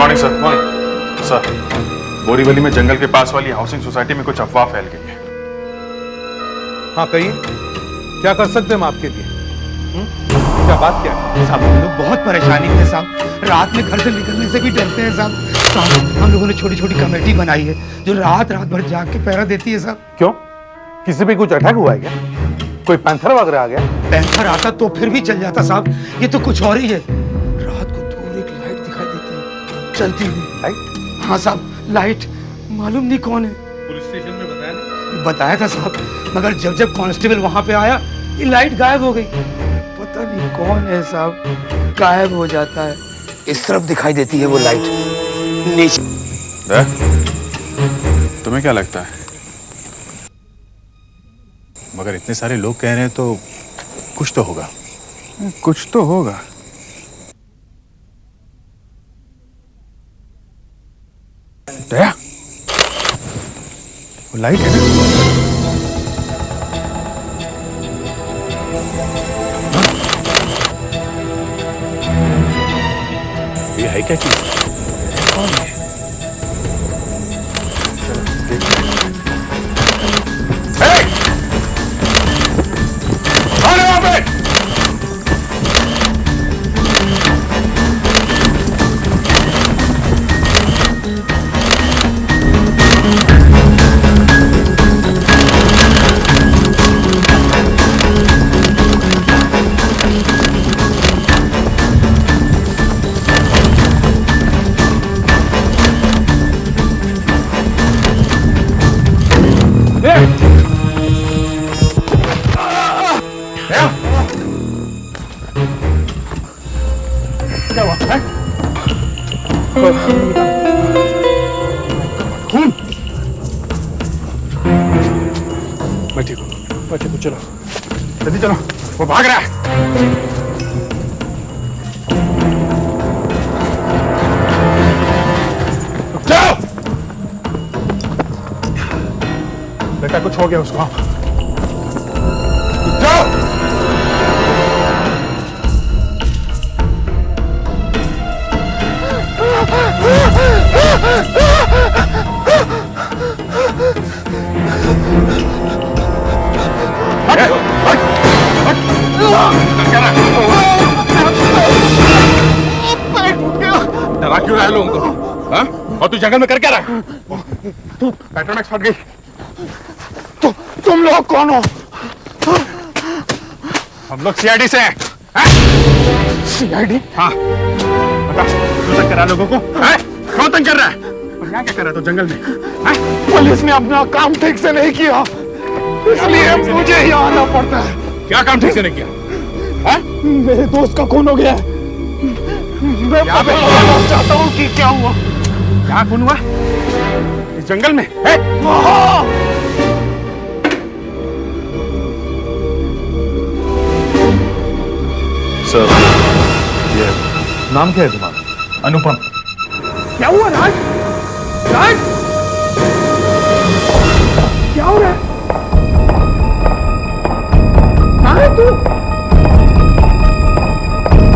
Morning sir. Morning sir, Borivali में जंगल के पास वाली हाउसिंग सोसाइटी में कुछ अफवाह फैल गई है। हाँ कहिए, क्या कर सकते हैं हम आपके लिए? क्या बात क्या है? साहब हम लोग बहुत परेशानी में साहब, रात में घर से निकलने से भी डरते हैं साहब। साहब हम लोगों ने छोटी छोटी कमेटी बनाई है जो रात रात भर जाग के पहरा देती है साहब। क्यों, किसी पे कुछ अटैक हुआ है क्या? कोई पैंथर वगैरह आ गया? पैंथर आता तो फिर भी चल जाता साहब, ये तो कुछ और ही है। रात को दूर एक लाइट दिखाई देती है चलती हुई। लाइट? हाँ साहब, लाइट मालूम नहीं कौन है। पुलिस स्टेशन में बताया नहीं? बताया था साहब, मगर जब जब कांस्टेबल वहां पे आया ये लाइट गायब हो गई। पता नहीं कौन है साहब, गायब हो जाता है। इस तरफ दिखाई देती है वो लाइट, नीचे। तुम्हें क्या लगता है? मगर इतने सारे लोग कह रहे हैं तो कुछ तो होगा। कुछ तो होगा। दया, वो लाइट है ना? ये है क्या चीज? कौन है? चलो देखते हैं। कौन है वहां पे? क्या हुआ है? खून? मैं ठीक हूँ, चलो जल्दी चलो, वो भाग रहा है। जाओ, बेटा कुछ हो गया उसको। जाओ। डरा क्यों रहा है लोगों को? हाँ? और तू जंगल में कर क्या रहा है? तू पेट्रोमैक्स फट गई। तुम लोग कौन हो? हम लोग सीआईडी से हैं। सीआईडी? हाँ। बता, क्यों तंग कर रहा है लोगों को? कौन तंग कर रहा है? और यहाँ क्या कर रहा है तो जंगल में? पुलिस ने अपना काम ठीक से नहीं किया, इसलिए मुझे ही आना पड़ता है। क्या काम ठीक से नहीं किया? मेरे दोस्त का खून हो गया है। मैं बताना चाहता हूँ कि क्या हुआ। क्या खून हुआ? इस जंगल में है? सर, ये नाम क्या है तुम्हारा? अनुपम। क्या हुआ राज? राज क्या हो रहा है? कहाँ है तू?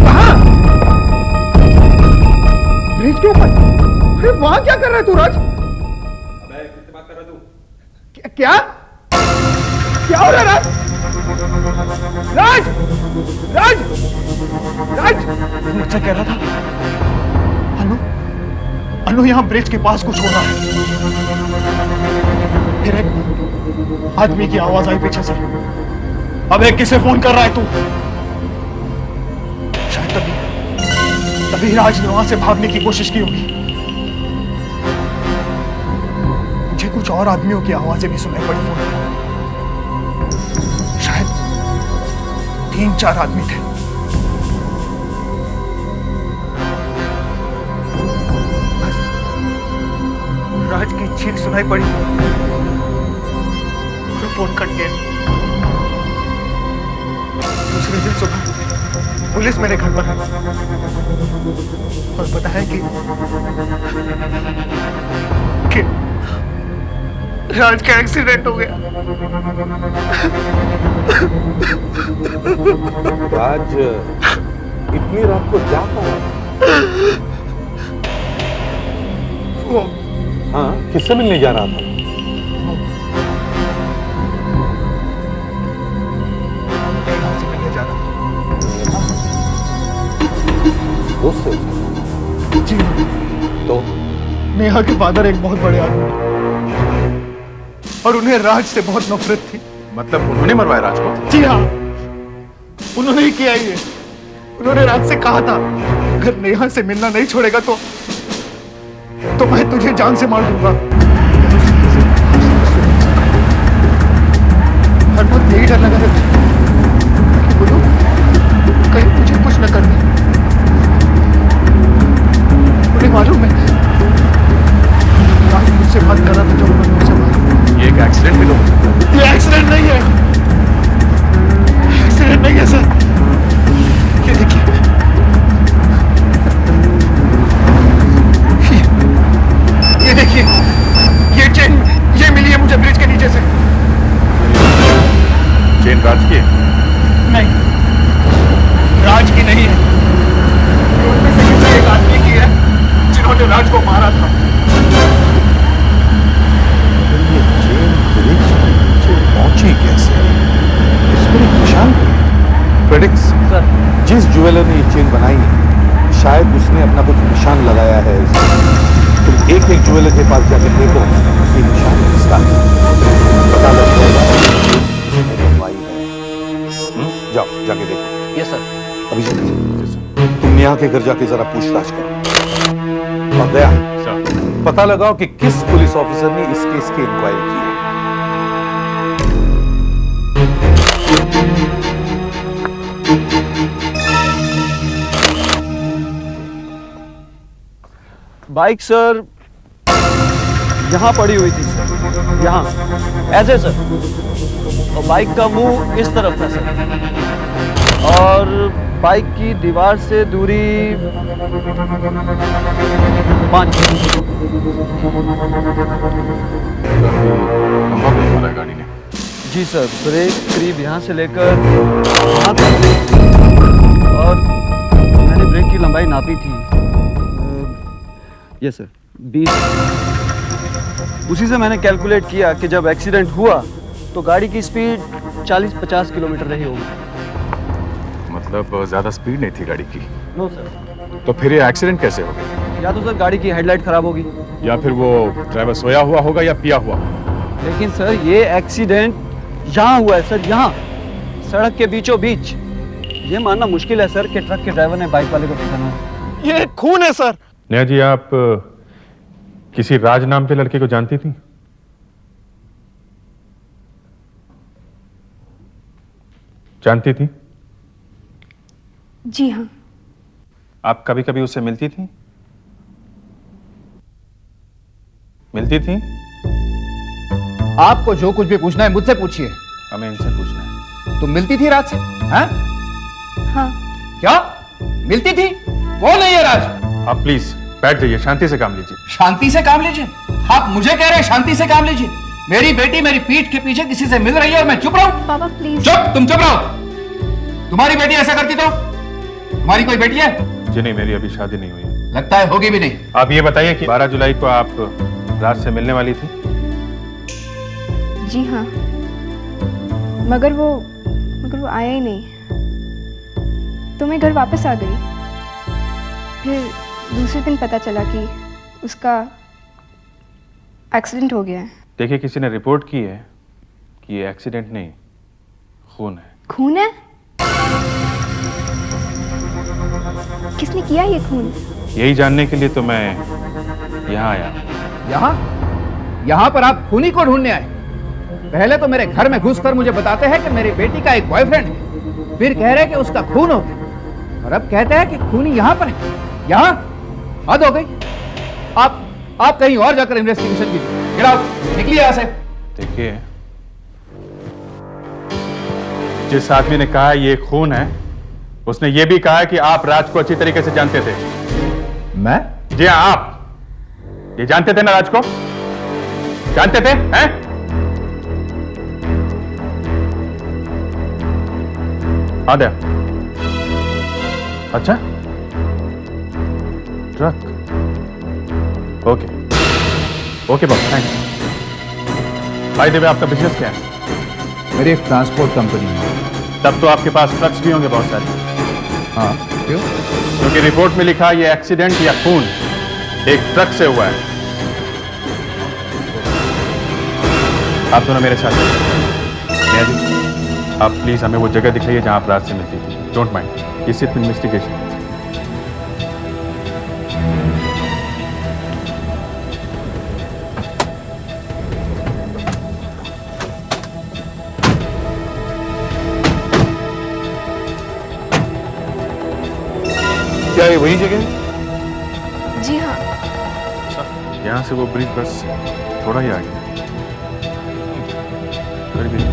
कहाँ? ब्रिज के ऊपर? अरे वहां क्या कर रहा है तू राज? अबे किससे बात कर रहा तू? क्या क्या हो रहा है राज? राज राज राज मुझसे कह रहा था अनु यहां ब्रिज के पास कुछ हो रहा है। फिर एक आदमी की आवाज आई पीछे से। अबे किसे फोन कर रहा है तू? शायद तभी राज ने वहां से भागने की कोशिश की होगी। मुझे कुछ और आदमियों की आवाजें भी सुनाई पड़ी फोन पर। शायद 3-4 आदमी थे। राज की चीख सुनाई पड़ी और फोन कट गया। दूसरे दिन सुबह पुलिस मेरे घर पर आई और बताया कि राज का एक्सीडेंट हो गया। राज इतनी रात को क्या हुआ? किससे मिलने जा रहा था? दोस्त से? जी तो नेहा के फादर एक बहुत बड़े आदमी हैं और उन्हें राज से बहुत नफरत थी। मतलब उन्होंने मरवाया राज को? जी हाँ, उन्होंने ही किया ये। उन्होंने राज से कहा था अगर नेहा से मिलना नहीं छोड़ेगा तो मैं तुझे जान से मार दूंगा। हर वक्त यही डर लगा रहता कि बोलो कहीं मुझे कुछ न कर दे। उन्हें मालूम है राज मुझसे बात कर रहा था जब उन्होंने मुझसे मारा। ये एक एक्सीडेंट भी तो हो सकता है। ये एक्सीडेंट नहीं है, एक्सीडेंट नहीं है सर। ये देखिए, ये देखिए, ये चेन ये मिली है मुझे ब्रिज के नीचे से। चेन राज की है? नहीं, राज की नहीं है। ये उनमें से किसी एक आदमी की है जिन्होंने राज को मारा था। ये चेन ब्रिज के नीचे पहुंची कैसे? इसमें एक निशान भी है। फेडिक्स सर, जिस ज्वेलर ने ये चेन बनाई है शायद उसने अपना कुछ निशान लगाया है इसमें। तुम एक एक ज्वेलर के पास जाकर देखो ये निशान किसका है, पता लग जाएगा भाई है। जाओ जाके देखो। Yes sir. अभी तुम नेहा के घर जाके जरा पूछताछ करो और दया सर, पता लगाओ कि किस पुलिस ऑफिसर ने इस केस की इंक्वायरी की है। बाइक सर यहाँ पड़ी हुई थी सर, यहाँ ऐसे सर, और बाइक का मुंह इस तरफ था सर, और बाइक की दीवार से दूरी 5 फीट। लंबा ब्रेक मारा है गाड़ी ने। जी सर, ब्रेक करीब यहाँ से लेकर वहाँ तक, और मैंने ब्रेक की लंबाई नापी थी। Yes sir, 20। उसी से मैंने कैलकुलेट किया कि जब एक्सीडेंट हुआ तो गाड़ी की स्पीड 40-50 किलोमीटर रही होगी। मतलब ज्यादा स्पीड नहीं थी गाड़ी की? No sir. तो फिर ये एक्सीडेंट कैसे हो गया? या तो सर गाड़ी की हेडलाइट खराब होगी, या फिर वो ड्राइवर सोया हुआ होगा या पिया हुआ होगा। लेकिन सर ये एक्सीडेंट यहाँ हुआ है सर, यहाँ सड़क के बीचों बीच। ये मानना मुश्किल है सर कि ट्रक के ड्राइवर ने बाइक वाले को देखा ना। ये खून है सर। नेहा जी, आप किसी राज नाम के लड़के को जानती थी? जानती थी? जी हाँ। आप कभी कभी उससे मिलती थी? मिलती थी? आपको जो कुछ भी पूछना है मुझसे पूछिए। हमें इनसे पूछना है। तुम मिलती थी राज से? हाँ? हाँ। क्या मिलती थी? कौन है ये राज? आप प्लीज बैठ जाइए, शांति से काम लीजिए। शांति से काम लीजिए? आप मुझे कह रहे हैं शांति से काम लीजिए? मेरी बेटी मेरी पीठ के पीछे किसी से मिल रही है और मैं चुप रहूं? पापा प्लीज। चुप, तुम चुप रहो। तुम्हारी बेटी ऐसा करती तो? तुम्हारी कोई बेटी है? जी नहीं, मेरी अभी शादी नहीं हुई है। लगता है होगी भी नहीं। आप ये बताइए कि 12 जुलाई को आप राज से मिलने वाली थी? जी हाँ, मगर वो आया ही नहीं, तो मैं घर वापस आ गई। फिर दूसरे दिन पता चला कि उसका एक्सीडेंट हो गया है। देखिए, किसी ने रिपोर्ट की है कि ये एक्सीडेंट नहीं, खून है। खून है? किसने किया ये खून? यही जानने के लिए तो मैं यहाँ आया। यहाँ पर आप खूनी को ढूंढने आए? पहले तो मेरे घर में घुसकर मुझे बताते हैं कि मेरी बेटी का एक बॉयफ्रेंड है, फिर कह रहे हैं कि उसका खून हो गया, और अब कहते हैं कि खूनी यहाँ पर है। यहाँ हद हो गई। आप कहीं और जाकर इन्वेस्टिगेशन कीजिए। गेट आउट, निकलिए यहाँ से। देखिए, जिस आदमी ने कहा ये खून है, उसने ये भी कहा कि आप राज को अच्छी तरीके से जानते थे। मैं? जी हाँ, आप ये जानते थे ना राज को? जानते थे? हैं? हाँ दया। अच्छा, truck. Okay, okay boss, thanks. भाई देवे, आपका बिजनेस क्या है? मेरी एक ट्रांसपोर्ट कंपनी है। तब तो आपके पास ट्रक्स भी होंगे बहुत सारे। हाँ, क्यों? क्योंकि रिपोर्ट में लिखा ये एक्सीडेंट या खून एक ट्रक से हुआ है। आप दोनों मेरे साथ चलिए। नेहा जी, आप प्लीज हमें वो जगह दिखाइए जहां आप रात से मिलती थी। डोंट माइंड, ये सिर्फ इन्वेस्टिगेशन। क्या ये वही जगह है? जी हाँ। यहां से वो ब्रिज बस थोड़ा ही आगे। करीब ही।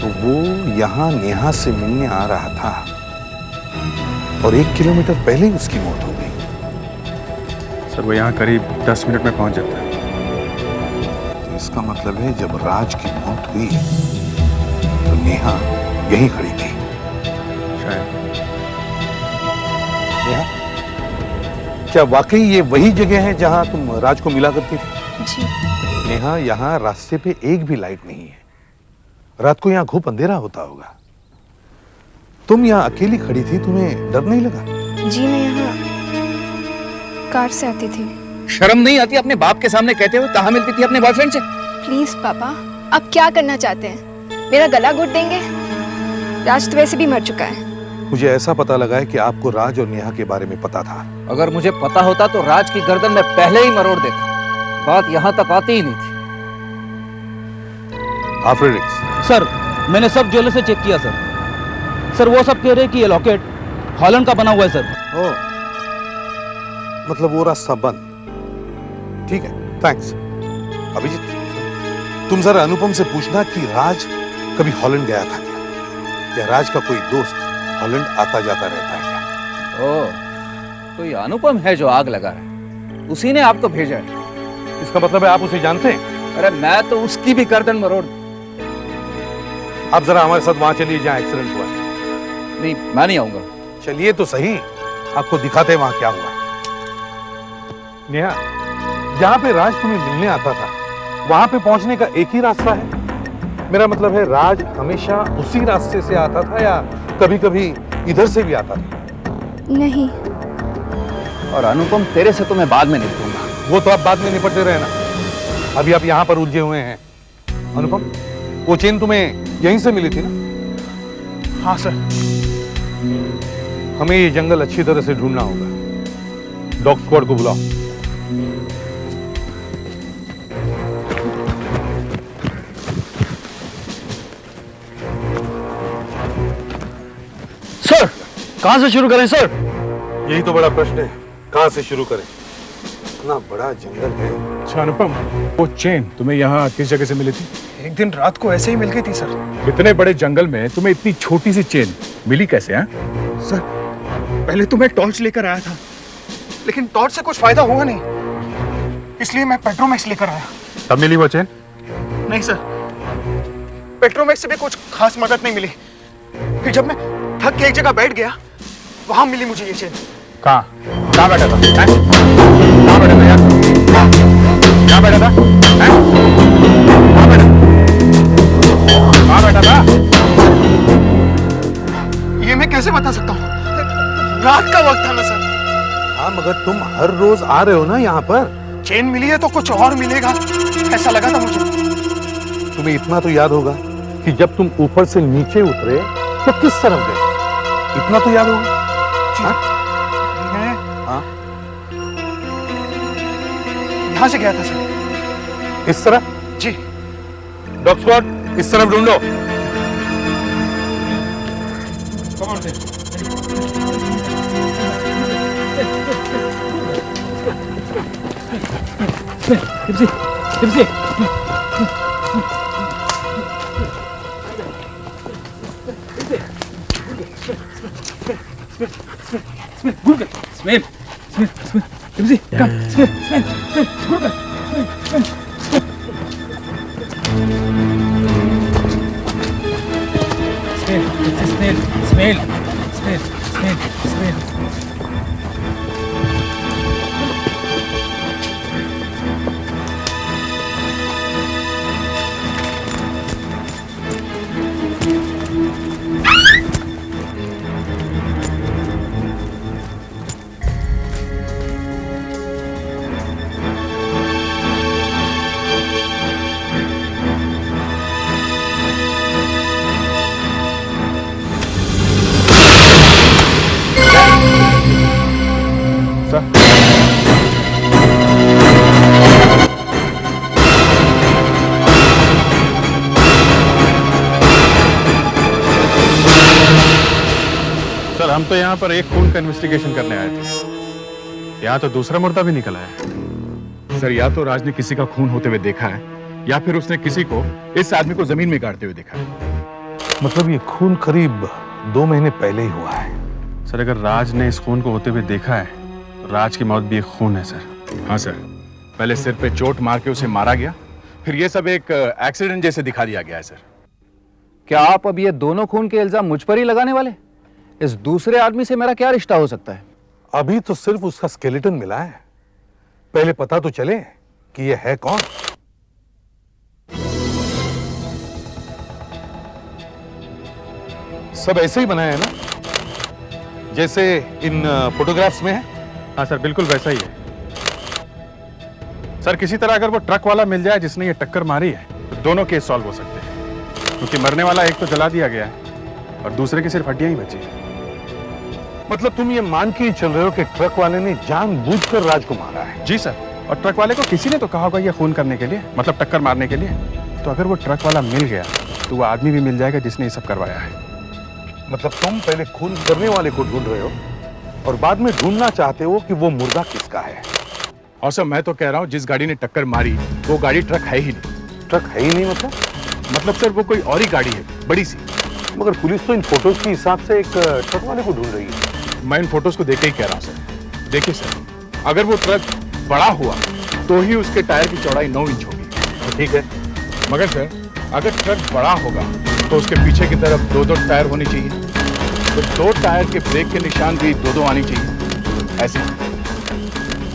तो वो यहां नेहा से मिलने आ रहा था और 1 किलोमीटर पहले ही उसकी मौत हो गई। सर, वो यहाँ करीब 10 मिनट में पहुंच जाता है। तो इसका मतलब है जब राज की मौत हुई तो नेहा यहीं खड़ी थी। शायद। नेहा, क्या वाकई ये वही जगह है जहां तुम राज को मिला करती थी? जी। नेहा, यहां रास्ते पे एक भी लाइट नहीं है। रात को यहां खूब अंधेरा होता होगा। तुम यहां अकेली खड़ी थी, तुम्हें डर नहीं लगा? जी, मैं यहाँ कार से आती थी। शर्म नहीं आती अपने बाप के सामने कहते हुए कहाँ मिलती थी अपने बॉयफ्रेंड से? प्लीज पापा, आप क्या करना चाहते हैं? मेरा गला घोट देंगे? राज तो वैसे भी मर चुका है। मुझे ऐसा पता लगा है कि आपको राज और नेहा के बारे में पता था। अगर मुझे पता होता तो राज की गर्दन में पहले ही मरोड़ देता। बात यहाँ तक आती ही नहीं थी। आफ्रेडिक्स, सर, मैंने सब ज्वेलर से चेक किया सर। सर, वो सब कह रहे हैं कि ये लॉकेट हॉलैंड का बना हुआ है सर। ओ, मतलब वो रास्ता बंद। ठीक है, थैंक्स। अभिजीत, तुम जरा अनुपम से पूछना कि राज कभी हॉलैंड गया था क्या? या राज का कोई दोस्त हॉलैंड आता जाता रहता है क्या? ओह, तो ये अनुपम है जो आग लगा रहा है। उसी ने आपको भेजा है। इसका मतलब है आप उसे जानते हैं? अरे मैं तो उसकी भी गर्दन मरोड़। आप जरा हमारे साथ वहां चलिए जहां एक्सीडेंट हुआ है। नहीं, मैं नहीं आऊंगा। चलिए तो सही, आपको दिखाते हैं वहां क्या हुआ। नेहा, जहां पे राज तुम्हें मिलने आता था वहां पे पहुंचने का एक ही रास्ता है? मेरा मतलब है राज हमेशा उसी रास्ते से आता था या कभी कभी इधर से भी आता था? नहीं। और अनुपम, तेरे से तो मैं बाद में निपटूंगा। वो तो आप बाद में निपटते रहे ना, अभी आप यहां पर उलझे हुए हैं। अनुपम, वो चेन तुम्हें यहीं से मिली थी ना? हाँ सर। हमें ये जंगल अच्छी तरह से ढूंढना होगा। डॉग स्क्वाड को बुलाओ। सर, कहां से शुरू करें सर? यही तो बड़ा प्रश्न है, कहां से शुरू करें? इतना बड़ा जंगल है। अच्छा अनुपम, वो चेन तुम्हें यहाँ किस जगह से मिली थी? एक दिन रात को ऐसे ही मिल गई थी सर। इतने बड़े जंगल में तुम्हें इतनी छोटी सी चेन मिली कैसे? हैं? सर, पहले तो मैं टॉर्च लेकर आया था, लेकिन टॉर्च से कुछ फायदा हुआ नहीं, इसलिए मैं पेट्रोमैक्स लेकर आया। तब मिली वो चेन? नहीं सर, पेट्रोमैक्स से भी कुछ खास मदद नहीं मिली। फिर जब मैं थक के एक जगह बैठ गया, वहां मिली मुझे ये चेन। कहाँ बैठा था? हैं? कहाँ बैठा था यार? कहाँ बैठा था? हैं? कहाँ बैठा था? ये मैं कैसे बता सकता हूँ? रात का वक्त था ना सर। हाँ, मगर तुम हर रोज आ रहे हो ना यहाँ पर। चेन मिली है तो कुछ और मिलेगा, ऐसा लगा था मुझे। तुम्हें इतना तो याद होगा कि जब तुम ऊपर से नीचे उतरे तो किस तरफ गए? इतना तो याद होगा। हाँ? मैं हाँ? यहाँ से गया था सर। इस तरफ? जी। डॉग स्क्वाड, इस तरफ ढूंढो। यहाँ पर एक खून का इन्वेस्टिगेशन करने आए थे। यहाँ तो दूसरा मुर्दा भी निकल आया। सर, या तो राज ने किसी का खून होते हुए देखा है या फिर उसने किसी को, इस आदमी को जमीन में गाड़ते हुए देखा है। मतलब ये खून करीब 2 महीने पहले ही हुआ है। सर, अगर राज ने इस खून को होते हुए देखा है तो राज की मौत भी एक खून है सर। हाँ सर, पहले सिर पे चोट मार के उसे मारा गया, फिर ये सब एक एक्सीडेंट जैसे दिखा दिया गया है सर। क्या आप अब ये दोनों खून के इल्जाम मुझ पर ही लगाने वाले? इस दूसरे आदमी से मेरा क्या रिश्ता हो सकता है? अभी तो सिर्फ उसका स्केलेटन मिला है, पहले पता तो चले कि ये है कौन। सब ऐसे ही बनाया है ना, जैसे इन फोटोग्राफ्स में है? हाँ सर, बिल्कुल वैसा ही है सर। किसी तरह अगर वो ट्रक वाला मिल जाए जिसने ये टक्कर मारी है तो दोनों केस सॉल्व हो सकते हैं, क्योंकि मरने वाला एक तो जला दिया गया है और दूसरे की सिर्फ हड्डियां ही बची हैं। मतलब तुम ये मान के ही चल रहे हो कि ट्रक वाले ने जानबूझकर राज को मारा है? जी सर, और ट्रक वाले को किसी ने तो कहा होगा ये खून करने के लिए, मतलब टक्कर मारने के लिए। तो अगर वो ट्रक वाला मिल गया तो वो आदमी भी मिल जाएगा जिसने ये सब करवाया है। मतलब तुम पहले खून करने वाले को ढूंढ रहे हो और बाद में ढूंढना चाहते हो कि वो मुर्दा किसका है। और सर, मैं तो कह रहा हूँ जिस गाड़ी ने टक्कर मारी वो गाड़ी ट्रक है ही नहीं। ट्रक है ही नहीं मतलब सर वो कोई और ही गाड़ी है, बड़ी सी। मगर पुलिस तो इन फोटोज के हिसाब से एक ट्रक वाले को ढूंढ रही है। मैं इन फोटोज को देख के ही कह रहा हूँ सर। देखिए सर, अगर वो ट्रक बड़ा हुआ तो ही उसके टायर की चौड़ाई 9 इंच होगी। ठीक है, मगर सर अगर ट्रक बड़ा होगा तो उसके पीछे की तरफ 2-2 टायर होनी चाहिए, तो 2 टायर के ब्रेक के निशान भी 2-2 आनी चाहिए, ऐसे।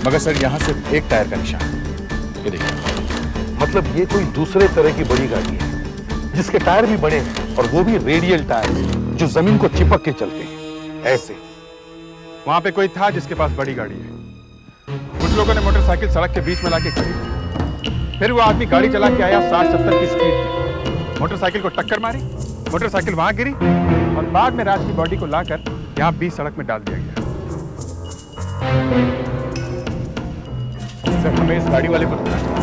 मगर सर यहाँ सिर्फ एक टायर का निशान, ये देखिए। मतलब ये कोई दूसरे तरह की बड़ी गाड़ी है जिसके टायर भी बड़े हैं और वो भी रेडियल टायर जो जमीन को चिपक के चलते हैं, ऐसे। वहां पे कोई था जिसके पास बड़ी गाड़ी है। कुछ लोगों ने मोटरसाइकिल सड़क के बीच में लाके खड़ी की। फिर वो आदमी गाड़ी चला के आया 60-70 की स्पीड में, मोटरसाइकिल को टक्कर मारी, मोटरसाइकिल वहां गिरी और बाद में राज की बॉडी को लाकर यहाँ बीच सड़क में डाल दिया गया। सर, हमें इस गाड़ी वाले को ढूंढना चाहिए।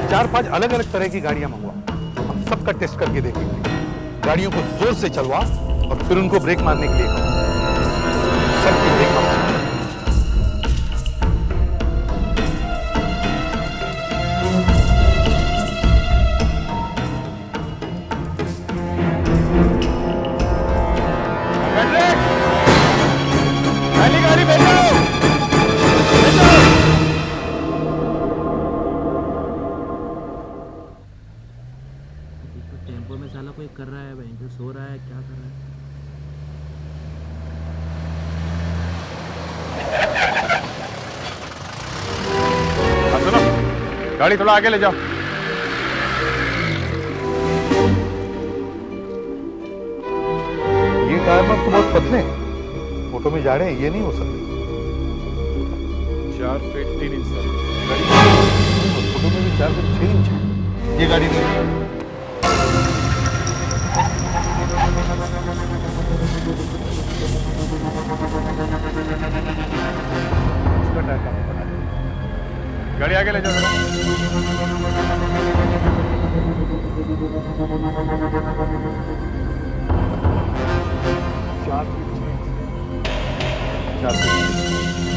4-5 अलग-अलग तरह की गाड़ियां मंगवा, हम सबका टेस्ट करके देखेंगे। गाड़ियों को जोर से चलवा और फिर उनको ब्रेक मारने के लिए कहो। सबकी ब्रेक मारना। पहली गाड़ी भेजो। टेम्पो में साला कोई कर रहा है, वहीं सो रहा है, क्या कर रहा है? सुनो, गाड़ी थोड़ा आगे ले जाओ। ये टायर में तो बहुत पतले हैं, फोटो में जा रहे हैं, ये नहीं हो सकते। 4 फीट 3 इंच सर। फोटो में भी 4 फीट 6 इंच है। ये गाड़ी नहीं। इसका टायर काफी बड़ा है। गाड़ी आगे ले जाओ जरा।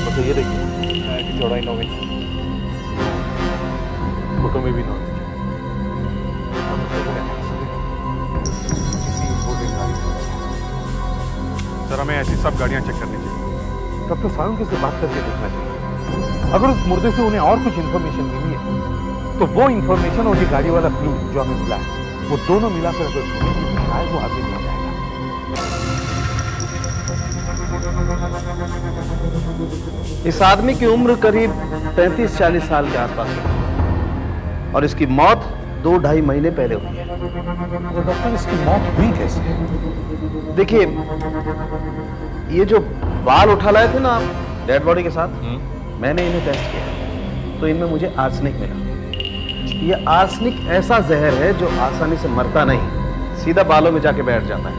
मतलब ये देखिए, टायर की चौड़ाई 9 इंच। फोटो में भी 9 इंच। सर, हमें ऐसी सब गाड़ियां चेक करनी चाहिए। तब तो सारुण से बात करके देखना चाहिए। अगर उस मुर्दे से उन्हें और कुछ इंफॉर्मेशन मिली है तो वो इंफॉर्मेशन और ये गाड़ी वाला क्लू जो हमें मिला है, वो दोनों मिलाकर अगर ढूंढेंगे तो शायद वो आगे मिल जाएगा। इस आदमी की उम्र करीब 35-40 साल के आसपास है और इसकी मौत 2-2.5 महीने पहले हुई है। तो डॉक्टर, इसकी मौत हुई कैसे? देखिए, ये जो बाल उठा लाए थे ना आप डेड बॉडी के साथ, मैंने इन्हें टेस्ट किया तो इनमें मुझे आर्सेनिक मिला। ये आर्सेनिक ऐसा जहर है जो आसानी से मरता नहीं, सीधा बालों में जाके बैठ जाता है।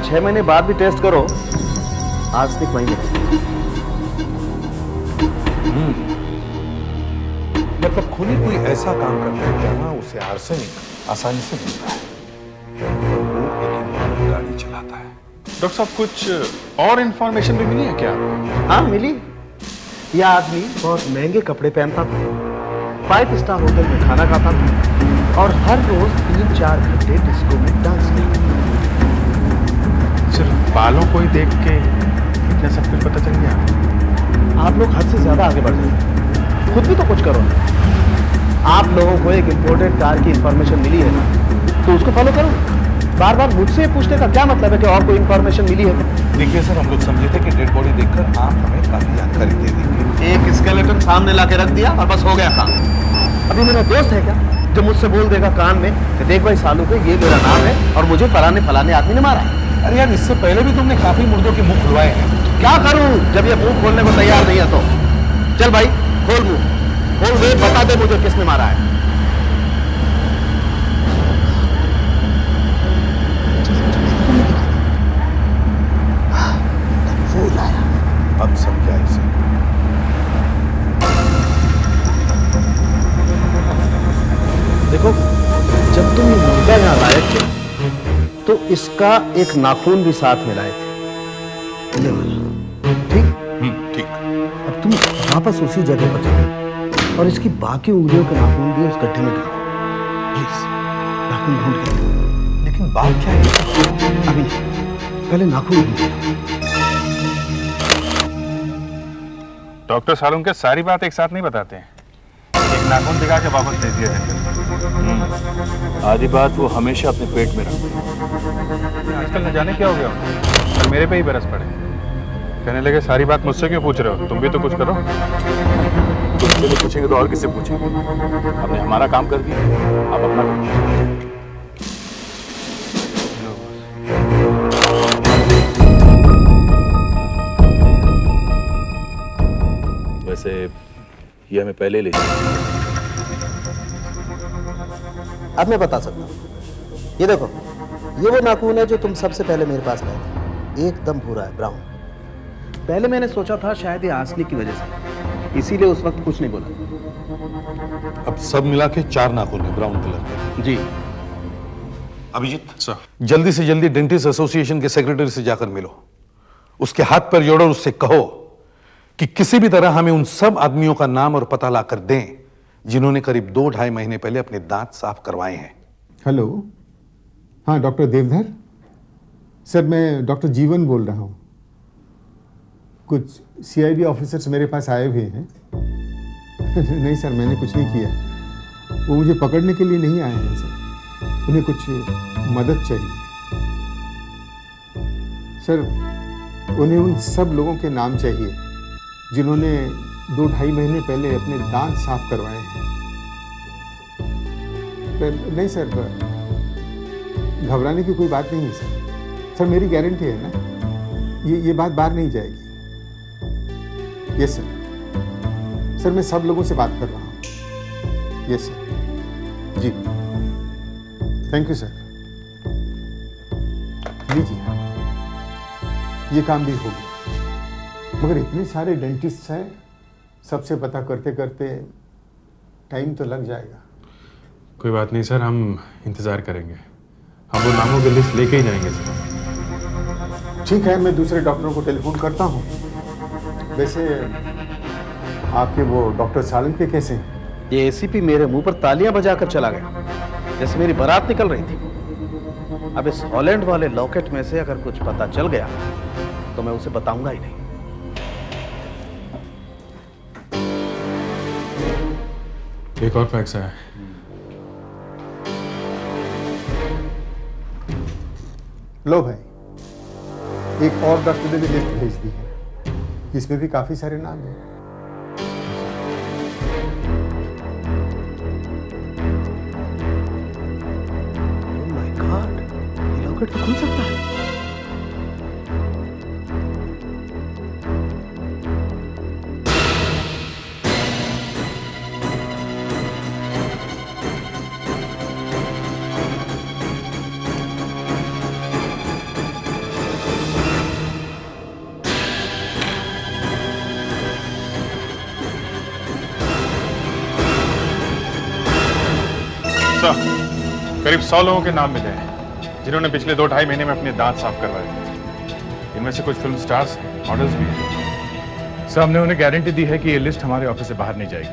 6 महीने बाद भी टेस्ट करो, आर्सेनिक वहीं मिलेगा। मतलब खूनी कोई ऐसा काम करता है जहां उसे आर्सेनिक आसानी से मिलता है। वो एक गाड़ी चलाता है। डॉक्टर साहब कुछ और इंफॉर्मेशन भी मिली है क्या? हाँ मिली। यह आदमी बहुत महंगे कपड़े पहनता था, 5 स्टार होटल में खाना खाता था और हर रोज 3-4 घंटे डिस्को में डांस करता था। सिर्फ बालों को ही देख के इतना सब कुछ पता चल गया? आप लोग हद से ज्यादा आगे बढ़ जाए, खुद भी तो कुछ करो ना। आप लोगों को एक इंपोर्टेड कार की इंफॉर्मेशन मिली है ना, तो उसको फॉलो करो। बार बार मुझसे पूछने का क्या मतलब है कि और कोई इंफॉर्मेशन मिली है? देखिए सर, हम लोग समझे थे कि डेड बॉडी देखकर आप हमें काफी जानकारी दे देंगे। एक स्केलेटन सामने लाके रख दिया और बस हो गया काम। अभी मेरा दोस्त है क्या जो मुझसे बोल देगा कान में कि देख भाई सालू पे ये मेरा नाम है और मुझे फलाने फलाने आदमी ने मारा है। अरे यार, इससे पहले भी तुमने काफी मुर्दों के मुंह खुलवाए हैं। क्या करूं जब ये मुंह खोलने को तैयार नहीं है तो? चल भाई खोल मुंह, खोल दे, बता दे मुझे किसने मारा है। अब समझा इसे। देखो, जब तुम ये मुर्गा यहां लाए थे तो इसका एक नाखून भी साथ में लाए थे, ये वाला। ठीक? ठीक। अब तुम वापस उसी जगह पर जाओ और इसकी बाकी उंगलियों के नाखून भी उस गड्ढे में डालो। प्लीज नाखून ढूंढ के। लेकिन बात क्या है? अभी नहीं, पहले नाखून ढूंढ के। डॉक्टर सालूम के सारी बात एक साथ नहीं बताते हैं, एक नाखून दिखा के वापस भेज दिया जंगल। आधी बात वो हमेशा अपने पेट में रखते हैं। आजकल न जाने क्या हो गया उनको, और मेरे पे ही बरस पड़े। कहने लगे सारी बात मुझसे क्यों पूछ रहे हो, तुम भी तो कुछ करो। तुमसे नहीं पूछेंगे तो और किससे पूछेंगे? हमने हमारा काम कर दिया, आप अपना करो। वैसे ये हमें पहले ले जाए। अब मैं बता सकता हूँ। ये देखो, ये वो नाखून है जो तुम सबसे पहले मेरे पास लाए थे। एकदम भूरा है, ब्राउन। पहले मैंने सोचा था शायद ये आर्सेनिक की वजह से, इसीलिए उस वक्त कुछ नहीं बोला। अब सब मिला के 4 नाखून है ब्राउन कलर के। जी। अभिजीत सर, जल्दी से जल्दी डेंटिस्ट एसोसिएशन के सेक्रेटरी से जाकर मिलो, उसके हाथ पर जोड़ो, उससे कहो कि किसी भी तरह हमें उन सब आदमियों का नाम और पता ला कर दें जिन्होंने करीब 2-2.5 महीने पहले अपने दांत साफ करवाए हैं। हेलो, हाँ डॉक्टर देवधर सर, मैं डॉक्टर जीवन बोल रहा हूँ। कुछ सीआईडी ऑफिसर्स मेरे पास आए हुए हैं। नहीं सर, मैंने कुछ नहीं किया, वो मुझे पकड़ने के लिए नहीं आए हैं सर, उन्हें कुछ मदद चाहिए सर। उन्हें उन सब लोगों के नाम चाहिए जिन्होंने 2-2.5 महीने पहले अपने दांत साफ करवाए हैं। नहीं सर, घबराने की कोई बात नहीं है सर। सर मेरी गारंटी है ना, ये बात बाहर नहीं जाएगी। Yes sir. सर मैं सब लोगों से बात कर रहा हूँ। Yes sir. जी थैंक यू सर। लीजिए, ये काम भी हो गया। मगर इतने सारे डेंटिस्ट हैं, सबसे पता करते करते टाइम तो लग जाएगा। कोई बात नहीं सर, हम इंतजार करेंगे, हम वो नामों की लिस्ट लेके ही जाएंगे सर। ठीक है, मैं दूसरे डॉक्टरों को टेलीफोन करता हूँ। वैसे आपके वो डॉक्टर सालम के कैसे हैं? ये एसीपी मेरे मुंह पर तालियां बजाकर चला गया जैसे मेरी बारात निकल रही थी। अब इस हॉलैंड वाले लॉकेट में से अगर कुछ पता चल गया तो मैं उसे बताऊंगा ही नहीं। एक और फैक्स है। लो भाई, एक और डॉक्टर ने भी लिस्ट भेज दी है, इसमें भी काफी सारे नाम हैं। ओह माय गॉड, ये लॉकेट तो खुल सकता है। करीब 100 लोगों के नाम मिले हैं जिन्होंने पिछले 2-2.5 महीने में अपने दांत साफ करवाए। इनमें से कुछ फिल्म स्टार्स हैं, मॉडल्स भी हैं। सर हमने उन्हें गारंटी दी है कि ये लिस्ट हमारे ऑफिस से बाहर नहीं जाएगी,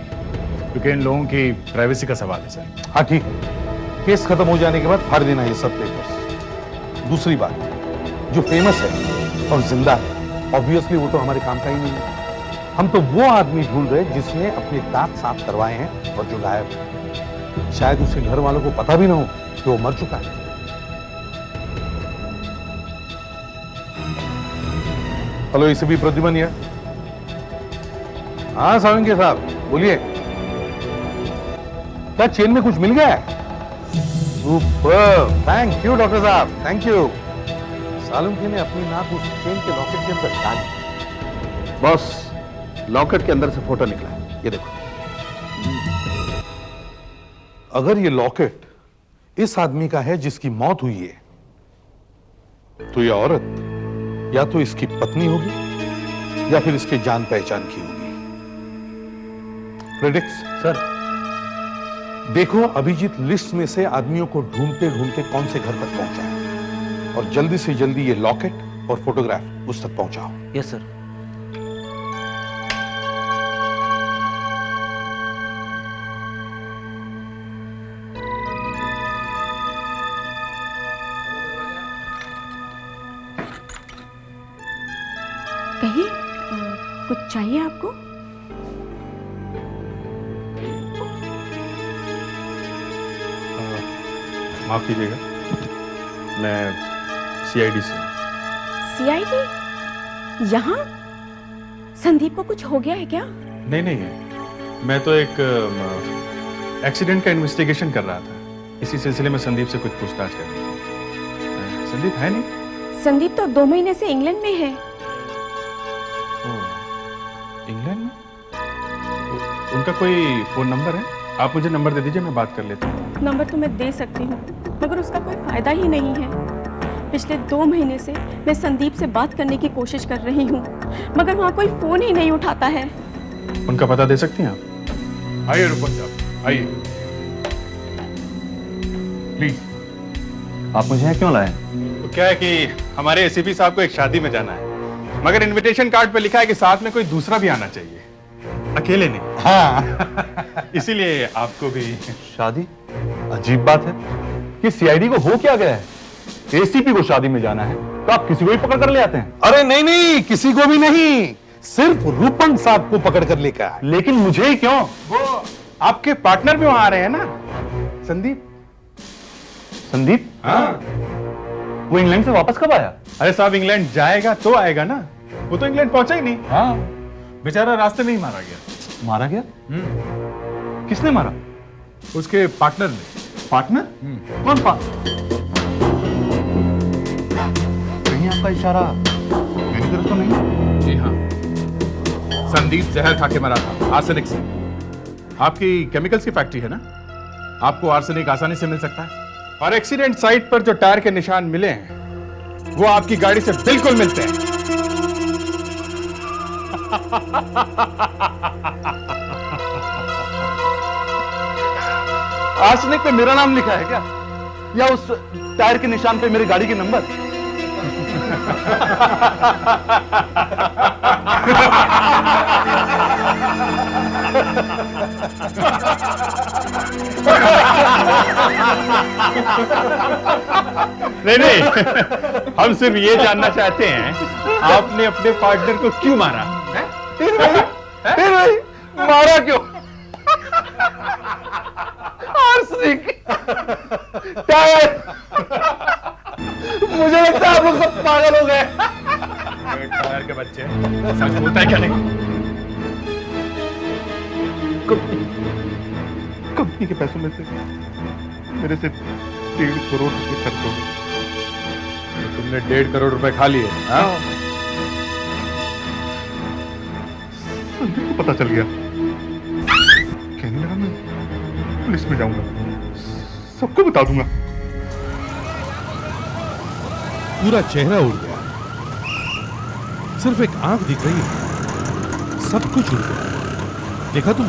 क्योंकि इन लोगों की प्राइवेसी का सवाल है सर। हाँ ठीक है, केस खत्म हो जाने के बाद फाड़ देना ये सब पेपर्स। दूसरी बात, जो फेमस है और जिंदा है, ऑब्वियसली वो तो हमारे काम का ही नहीं है। हम तो वो आदमी ढूंढ रहे जिसने अपने दांत साफ करवाए हैं और जो गायब है। शायद उसके घर वालों को पता भी ना हो कि वो मर चुका है। हेलो एसीपी प्रद्युमन यार। हाँ सावंगे साहब बोलिए, क्या चेन में कुछ मिल गया है? सुपर, थैंक यू डॉक्टर साहब, थैंक यू। सालुंकी ने अपनी नाक उस चेन के लॉकेट के अंदर डाली। बॉस, लॉकेट के अंदर से फोटो निकला है, ये देखो। अगर ये लॉकेट इस आदमी का है जिसकी मौत हुई है, तो ये औरत या तो इसकी पत्नी होगी या फिर इसके जान पहचान की होगी। प्रेडिक्स सर, देखो अभिजीत लिस्ट में से आदमियों को ढूंढते ढूंढते कौन से घर तक पहुंचा है, और जल्दी से जल्दी ये लॉकेट और फोटोग्राफ उस तक पहुंचाओ। Yes sir. कहिए, कुछ चाहिए आपको? माफ कीजिएगा, मैं सीआईडी से। सीआईडी? यहाँ? संदीप को कुछ हो गया है क्या? नहीं नहीं, मैं तो एक एक्सीडेंट का इन्वेस्टिगेशन कर रहा था। इसी सिलसिले में संदीप से कुछ पूछताछ कर रही थी। संदीप है नहीं? संदीप तो 2 महीने से इंग्लैंड में है। इंग्लैंड में? उनका कोई फोन नंबर है? आप मुझे नंबर दे दीजिए, मैं बात कर लेता हूँ। नंबर तो मैं दे सकती हूँ, मगर उसका कोई फायदा ही नहीं है। पिछले 2 महीने से मैं संदीप से बात करने की कोशिश कर रही हूँ, मगर वहाँ कोई फोन ही नहीं उठाता है। उनका पता दे सकती हैं आप? आइए रूपन साहब, आइए प्लीज। आप मुझे यहाँ क्यों लाए? तो क्या है कि हमारे एसीपी साहब को एक शादी में जाना है, मगर इनविटेशन कार्ड पे लिखा है कि साथ में कोई दूसरा भी आना चाहिए, अकेले नहीं। हाँ इसीलिए आपको भी। शादी? अजीब बात है कि सीआईडी को हो क्या गया है? एसीपी को शादी में जाना है तो आप किसी को भी पकड़ कर ले आते हैं। अरे नहीं नहीं, किसी को भी नहीं, सिर्फ रूपन साहब को पकड़ कर लेकर आए। लेकिन मुझे ही क्यों? वो आपके पार्टनर भी वहां आ रहे हैं ना, संदीप। संदीप? हाँ। वो इंग्लैंड से वापस कब आया? अरे साहब, इंग्लैंड जाएगा तो आएगा ना, वो तो इंग्लैंड पहुंचा ही नहीं। हाँ, बेचारा रास्ते में ही मारा गया। मारा गया? किसने मारा? उसके पार्टनर ने। पार्टनर? कौन पार्टनर? कहीं आपका इशारा मेरी तरफ तो नहीं? जी हाँ, संदीप जहर खा के मरा था, आर्सेनिक से। आपकी केमिकल्स की फैक्ट्री है ना, आपको आर्सेनिक आसानी से मिल सकता है। और एक्सीडेंट साइट पर जो टायर के निशान मिले हैं वो आपकी गाड़ी से बिल्कुल मिलते हैं। आर्सेनिक पे मेरा नाम लिखा है क्या, या उस टायर के निशान पे मेरी गाड़ी के नंबर? नहीं नहीं, हम सिर्फ ये जानना चाहते हैं आपने अपने पार्टनर को क्यों मारा? फिर भाई मारा क्यों? Arsenic, tyre. मुझे लगता है आप लोग सब पागल हो गए। टायर के बच्चे, सच बोलता है क्या नहीं? कंपनी के पैसों में से मेरे से 1.5 करोड़ रुपए खर्च हो गए। तो तुमने 1.5 करोड़ रुपए खा लिए? हाँ? संदीप को पता चल गया, कहने लगा मैं पुलिस में जाऊंगा, सबको बता दूंगा। पूरा चेहरा उड़ गया, सिर्फ एक आंख दिख रही है, सब कुछ उड़ गया। देखा तुम?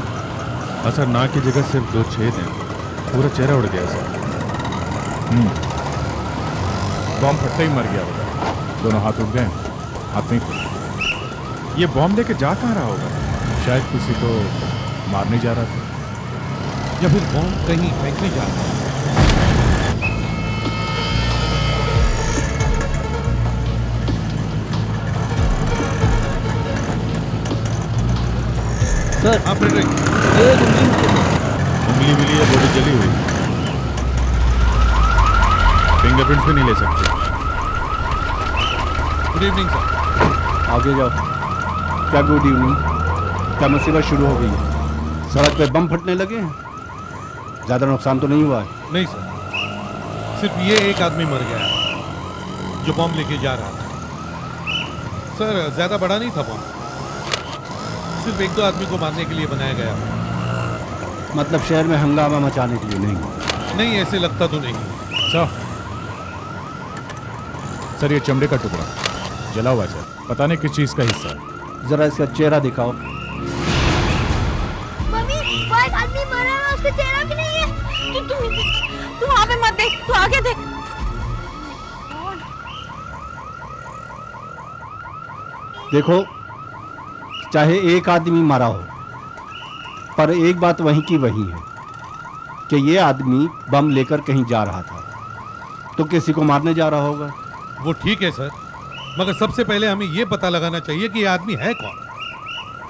असर नाक की जगह सिर्फ 2 छेद हैं, पूरा चेहरा उड़ गया सर। बॉम्ब फटते ही मर गया होगा, दोनों हाथ उड़ गए। आदमी को। ये बॉम्ब लेके जा कहाँ रहा होगा? शायद किसी को मारने जा रहा था, या फिर बॉम्ब कहीं फेंकने जा रहा था। सर हाँ फ्रेडरिक, एक उंगली मिली है, बॉडी जली हुई, फिंगरप्रिंट्स भी नहीं ले सकते। Good evening sir. आगे जाओ। क्या गुड इवनिंग? क्या मुसीबत शुरू हो गई है? सड़क पे बम फटने लगे हैं? ज्यादा नुकसान तो नहीं हुआ है? नहीं सर, सिर्फ ये एक आदमी मर गया जो बॉम्ब लेके जा रहा था। सर ज्यादा बड़ा नहीं था बॉम्ब, सिर्फ एक दो आदमी को मारने के लिए बनाया गया। मतलब शहर में हंगामा मचाने के लिए नहीं? नहीं, ऐसे लगता तो नहीं। सर ये चमड़े का टुकड़ा जला हुआ है सर, पता नहीं किस चीज का हिस्सा है। जरा इसका चेहरा दिखाओ। मम्मी, वो एक आदमी मर रहा है, उसका चेहरा भी नहीं है। तू वहाँ पे मत देख, तू आगे देख। देखो, चाहे एक आदमी मरा हो, पर एक बात वहीं की वहीं है कि ये आदमी बम लेकर कहीं जा रहा था, तो किसी को मारने जा रहा होगा। वो ठीक है सर, मगर सबसे पहले हमें ये पता लगाना चाहिए कि ये आदमी है कौन।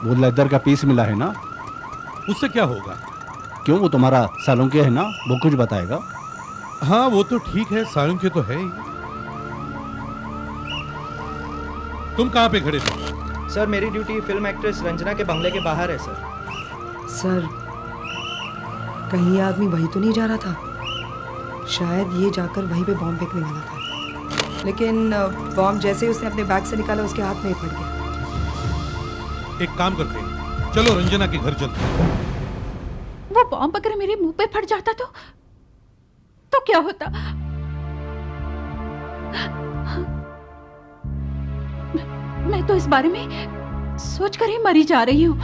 वो लेदर का पीस मिला है ना, उससे क्या होगा? क्यों, वो तुम्हारा सालों के है ना, वो कुछ बताएगा। हाँ वो तो ठीक है, सालों के तो है ही। तुम कहाँ पे खड़े थे? सर मेरी ड्यूटी फिल्म एक्ट्रेस रंजना के बंगले के बाहर है सर। सर कहीं ये आदमी वही तो नहीं जा रहा था? शायद ये जाकर वहीं पे बॉम्ब फेंकने वाला था, लेकिन बॉम्ब जैसे ही उसने अपने बैग से निकाला उसके हाथ में ही पड़ गया। एक काम करते हैं, चलो रंजना के घर चलते हैं। वो बॉम्ब अगर मेरे मुंह पे फट जाता तो क्या होता? मैं तो इस बारे में सोचकर ही मरी जा रही हूँ।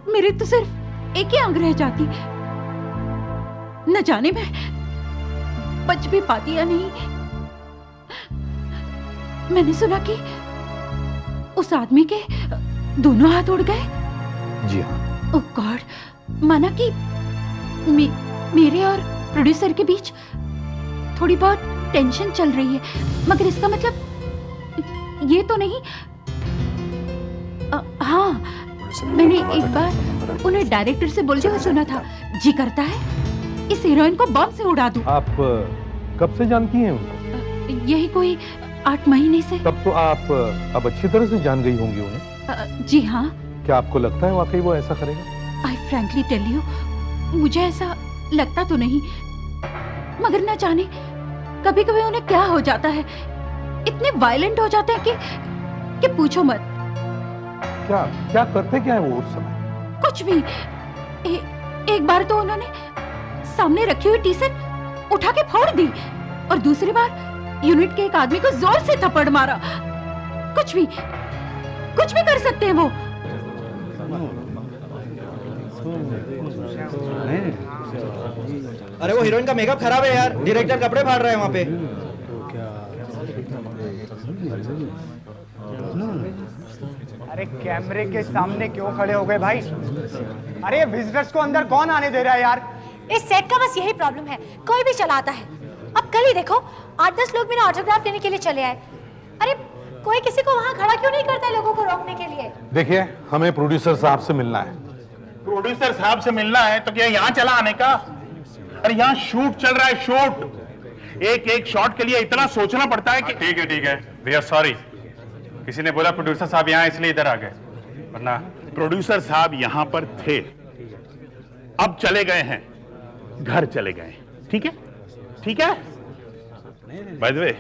मेरी तो सिर्फ एक ही आंख रह जाती, न जाने मैं बच भी पाती या नहीं। मैंने सुना कि उस आदमी के दोनों हाथ उड़ गए। जी हाँ। ओह गॉड, माना कि मेरे और प्रोड्यूसर के बीच थोड़ी बहुत टेंशन चल रही है, मगर इसका मतलब ये तो नहीं। हाँ, मैंने एक बार उन्हें डायरेक्टर से बोलते हुए सुना था, जी करता है इस हीरोइन को बम से उड़ा दूं। आप कब से जानती हैं उनको? यही कोई 8 महीने से। तब तो आप अब अच्छी तरह से जान गई होंगी उन्हें। जी हाँ। क्या आपको लगता है वाकई वो ऐसा करेगा? आई फ्रैंकली टेल यू, मुझे ऐसा लगता तो नहीं, मगर ना जाने कभी कभी उन्हें क्या हो जाता है, इतने वायलेंट हो जाते हैं कि पूछो मत। क्या क्या करते क्या है वो उस समय? कुछ भी। एक बार तो उन्होंने सामने रखी हुई टी शर्ट उठा के फोड़ दी, और दूसरी बार यूनिट के एक आदमी को जोर से थप्पड़ मारा। कुछ भी कर सकते हैं वो। अरे वो हीरोइन का मेकअप खराब है यार, डायरेक्टर कपड़े फाड़ रहा है वहाँ पे। अरे कैमरे के सामने क्यों खड़े हो गए भाई? अरे विजिटर्स को अंदर कौन आने दे रहा है यार? इस सेट का बस यही प्रॉब्लम है, कोई भी चलाता है। अब कल ही देखो 8-10 लोग मेरा ऑटोग्राफ लेने के लिए चले आए। अरे कोई किसी को वहां खड़ा क्यों नहीं करता है लोगों को रोकने के लिए? देखिए, हमें प्रोड्यूसर साहब से मिलना है। प्रोड्यूसर साहब से मिलना है तो क्या यहाँ चला आने का? अरे यहाँ शूट चल रहा है, शूट। एक एक शॉट के लिए इतना सोचना पड़ता है कि ठीक है, वी आर सॉरी। किसी ने बोला प्रोड्यूसर साहब यहाँ इसलिए इधर आ गए, वरना प्रोड्यूसर साहब यहाँ पर थे, अब चले गए हैं, घर चले गए। ठीक है, ठीक है। बाय द वे,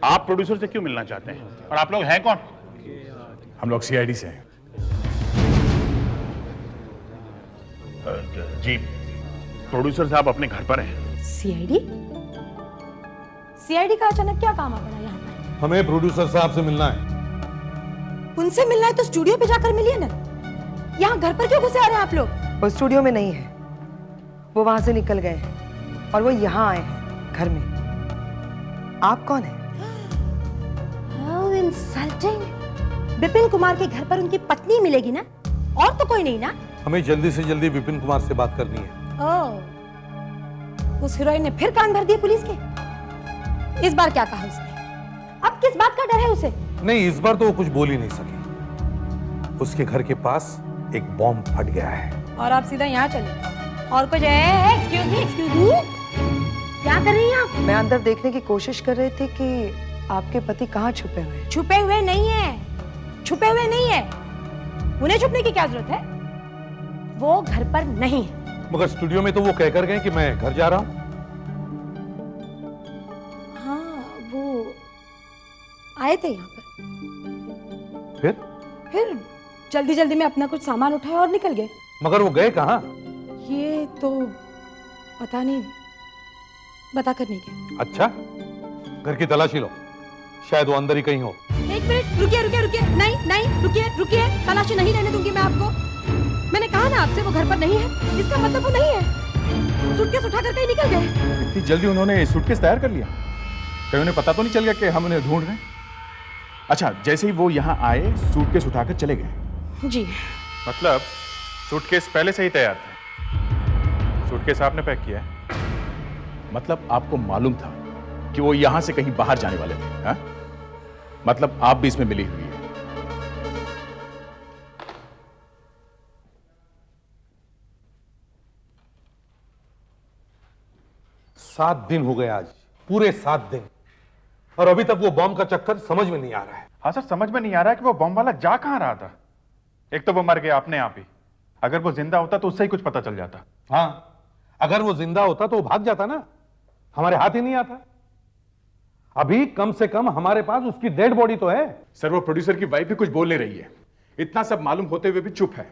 आप प्रोड्यूसर से क्यों मिलना चाहते हैं, और आप लोग हैं कौन? हम लोग सीआईडी से हैं। जी, प्रोड्यूसर साहब अपने घर पर हैं। सीआईडी? सीआईडी का अचानक क्या काम आ पड़ा यहाँ पर? हमें प्रोड्यूसर साहब से मिलना है। उनसे मिलना है तो स्टूडियो पे जाकर मिलिए ना, यहाँ घर पर क्यों घुसे आ रहे हैं आप लोग? वो स्टूडियो में नहीं है, वो वहां से निकल गए हैं और वो यहाँ आए हैं घर में। आप कौन है? How insulting! विपिन कुमार के घर पर उनकी पत्नी मिलेगी ना, और तो कोई नहीं ना? हमें जल्दी से जल्दी विपिन कुमार से बात करनी है। ओह, उस हीरोइन ने फिर कान भर दिए पुलिस के। इस बार क्या कहा उसने? अब किस बात का डर है उसे? नहीं, इस बार तो वो कुछ बोल ही नहीं सकी। उसके घर के पास एक बॉम्ब फट गया है। और आप सीधा यहाँ चले? और कुछ है? एक्सक्यूज मी, क्या कर रही हैं आप? मैं अंदर देखने की कोशिश कर रही थी कि आपके पति कहाँ छुपे हुए हैं। छुपे हुए नहीं है, छुपे हुए नहीं है। उन्हें छुपने की क्या जरूरत है? वो घर पर नहीं है। मगर स्टूडियो में तो वो कहकर गए कि मैं घर जा रहा हूँ। हाँ, वो आए थे यहाँ पर। फिर जल्दी जल्दी में अपना कुछ सामान उठाया और निकल गए। मगर वो गए कहाँ? ये तो पता नहीं, बता कर नहीं गए। अच्छा, घर की तलाशी लो, शायद वो अंदर ही कहीं हो। एक मिनट, रुकिए रुकिए रुकिए, नहीं नहीं, रुकिए रुकिए, तलाशी नहीं लेने दूंगी मैं आपको। मैंने कहा ना आपसे वो घर पर नहीं है, इसका मतलब वो नहीं है। सूटकेस उठाकर कहीं निकल गए। इतनी जल्दी उन्होंने सूटकेस तैयार कर लिया? कहीं उन्हें पता तो नहीं चल गया कि हम उन्हें ढूंढ रहे हैं? अच्छा, जैसे ही वो यहाँ आए सूटकेस उठाकर चले गए? जी। मतलब सूटकेस पहले से ही तैयार था? सूटकेस आपने पैक किया है? मतलब आपको मालूम था कि वो यहां से कहीं बाहर जाने वाले थे? हा? मतलब आप भी इसमें मिली हुई है? 7 दिन हो गए आज, पूरे 7 दिन, और अभी तक वो बॉम्ब का चक्कर समझ में नहीं आ रहा है। हाँ सर, समझ में नहीं आ रहा है कि वो बॉम्ब वाला जा कहां रहा था। एक तो वो मर गया अपने आप ही, अगर वो जिंदा होता तो उससे ही कुछ पता चल जाता। हाँ, अगर वो जिंदा होता तो वो भाग जाता ना, हमारे हाथ ही नहीं आता। अभी कम से कम हमारे पास उसकी डेड बॉडी तो है। सर, वो प्रोड्यूसर की वाइफ भी कुछ बोल नहीं रही है। इतना सब मालूम होते हुए भी चुप है।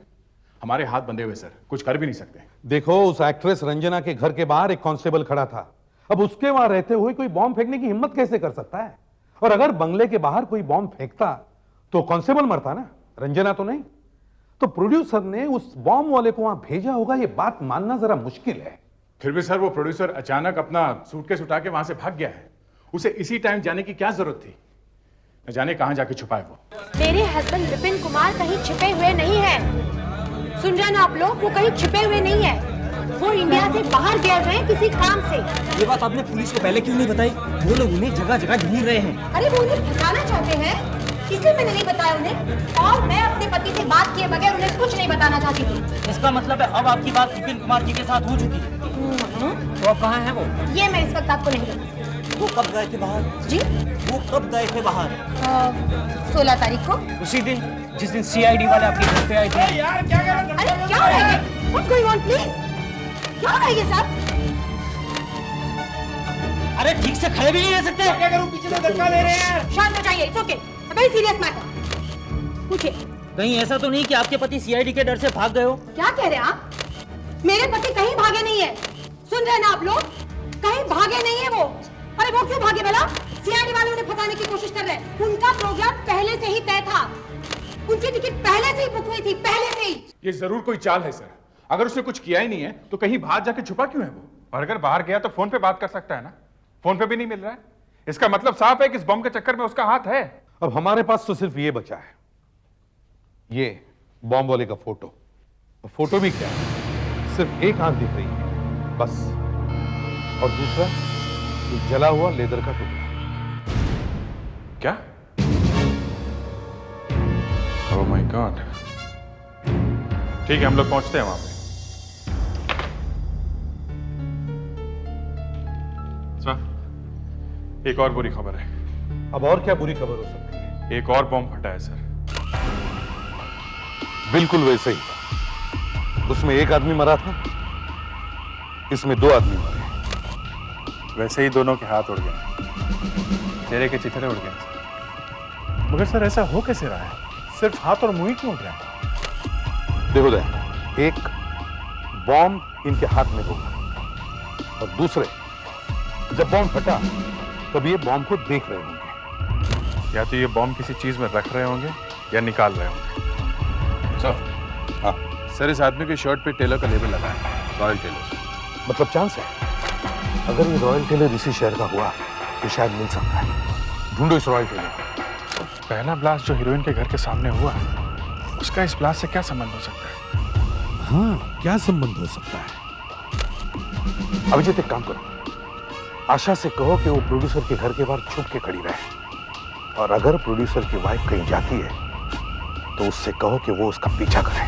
हमारे हाथ बंधे हुए सर, कुछ कर भी नहीं सकते। देखो, उस एक्ट्रेस रंजना के घर के बाहर एक कांस्टेबल खड़ा था। अब उसके वहां रहते हुए कोई बॉम्ब फेंकने की हिम्मत कैसे कर सकता है? और अगर बंगले के बाहर कोई बॉम्ब फेंकता तो कांस्टेबल मरता ना, रंजना तो नहीं। तो प्रोड्यूसर ने उस बॉम्ब वाले को वहां भेजा होगा, यह बात मानना जरा मुश्किल है। फिर भी सर, वो प्रोड्यूसर अचानक अपना सूटकेस उठा के वहां से भाग गया है। उसे इसी टाइम जाने की क्या जरूरत थी? न जाने कहां जाके छुपा है वो। मेरे हस्बैंड विपिन कुमार कहीं छिपे हुए नहीं है। सुन रहे ना आप लोग, वो कहीं छिपे हुए नहीं है। वो इंडिया से बाहर गए हुए हैं किसी काम से। ये बात आपने पुलिस को पहले क्यों नहीं बताई? वो लोग उन्हें जगह जगह ढूंढ रहे हैं। अरे वो उन्हें फंसाना चाहते हैं, इसलिए मैंने नहीं बताया उन्हें। और मैं अपने पति से बात किए बगैर उन्हें कुछ नहीं बताना चाहती थी। इसका मतलब है अब आपकी बात विपिन कुमार जी के साथ हो चुकी है। तो अब कहाँ है वो? ये मैं इस वक्त आपको नहीं बता सकती। वो कब गए थे बाहर? जी, वो कब गए थे बाहर? 16 तारीख को, उसी दिन जिस दिन CID वाले आपके घर पे आए थे। यार क्या कर रहे? अरे क्या हो रहा है? What's going on, please? क्या हो रहा है ये सब? अरे ठीक से खड़े भी नहीं रह सकते। क्या करूं, पीछे से धक्का दे रहे हैं। शांत हो जाइए, it's okay. Very serious matter. पूछिए। कहीं ऐसा तो नहीं कि आपके पति CID के डर से भाग गए हो? क्या कह रहे हैं आप? मेरे पति कहीं भागे नहीं है। सुन रहे हैं ना आप लोग? कहीं भागे नहीं है वो। अरे वो क्यों भागे भला? CID वाले उन्हें फंसाने की कोशिश कर रहे हैं। उनका प्रोग्राम पहले से ही तय था। उनकी टिकट पहले से ही बुक हुई थी, पहले से ही। ये जरूर कोई चाल है सर। अगर उसने कुछ किया ही नहीं है तो कहीं बाहर जाके छुपा क्यों है वो? और अगर बाहर गया तो फोन पे बात कर सकता है ना। फोन पे भी नहीं मिल रहा है। इसका मतलब साफ है कि इस बॉम्ब के चक्कर में उसका हाथ है। अब हमारे पास तो सिर्फ ये बचा है, ये बॉम्ब वाले का फोटो। फोटो भी क्या है, सिर्फ एक आंख दिख रही है बस, और दूसरा एक जला हुआ लेदर का टुकड़ा। क्या? Oh my God. ठीक है, हम लोग पहुंचते हैं वहां पे। सर, एक और बुरी खबर है। अब और क्या बुरी खबर हो सकती है? एक और बॉम्ब फटा है सर। बिल्कुल वैसे ही। उसमें एक आदमी मरा था, इसमें 2 आदमी मरे। वैसे ही दोनों के हाथ उड़ गए, चेहरे के चिथड़े उड़ गए। मगर सर ऐसा हो कैसे रहा है? सिर्फ हाथ और मुंह ही क्यों उड़ रहे हैं? देखो दया, एक बॉम्ब इनके हाथ में होगा और दूसरे जब बॉम्ब फटा तब ये बॉम्ब को देख रहे होंगे। या तो ये बॉम्ब किसी चीज में रख रहे होंगे या निकाल रहे होंगे। सर, हाँ सर, इस आदमी के शर्ट पे टेलर का लेबल लगा है, रॉयल टेलर। मतलब चांस है, अगर ये रॉयल टेलर इसी शहर का हुआ ये शायद मिल सकता है। ढूंढो इस रॉयल टेलर को। पहला ब्लास्ट जो हीरोइन के घर के सामने हुआ है, उसका इस ब्लास्ट से क्या संबंध हो सकता है? हाँ, क्या संबंध हो सकता है? अभिजीत एक काम करो, आशा से कहो कि वो प्रोड्यूसर के घर के बाहर छुप के खड़ी रहे, और अगर प्रोड्यूसर की वाइफ कहीं जाती है तो उससे कहो कि वो उसका पीछा करे।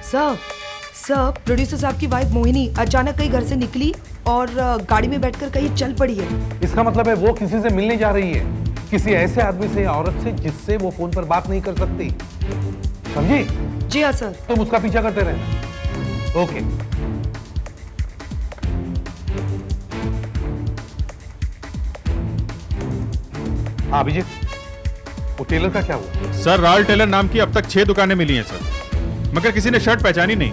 सर, प्रोड्यूसर साहब की वाइफ मोहिनी अचानक कहीं घर से निकली और गाड़ी में बैठकर कहीं चल पड़ी है। इसका मतलब है वो किसी से मिलने जा रही है, किसी ऐसे आदमी से या औरत से जिससे वो फोन पर बात नहीं कर सकती। समझी? जी हाँ सर। तुम उसका पीछा करते रहना। ओके। हाँ अभिजीत, वो टेलर का क्या हुआ? सर, रॉयल टेलर नाम की अब तक 6 दुकानें मिली हैं सर, मगर किसी ने शर्ट पहचानी नहीं।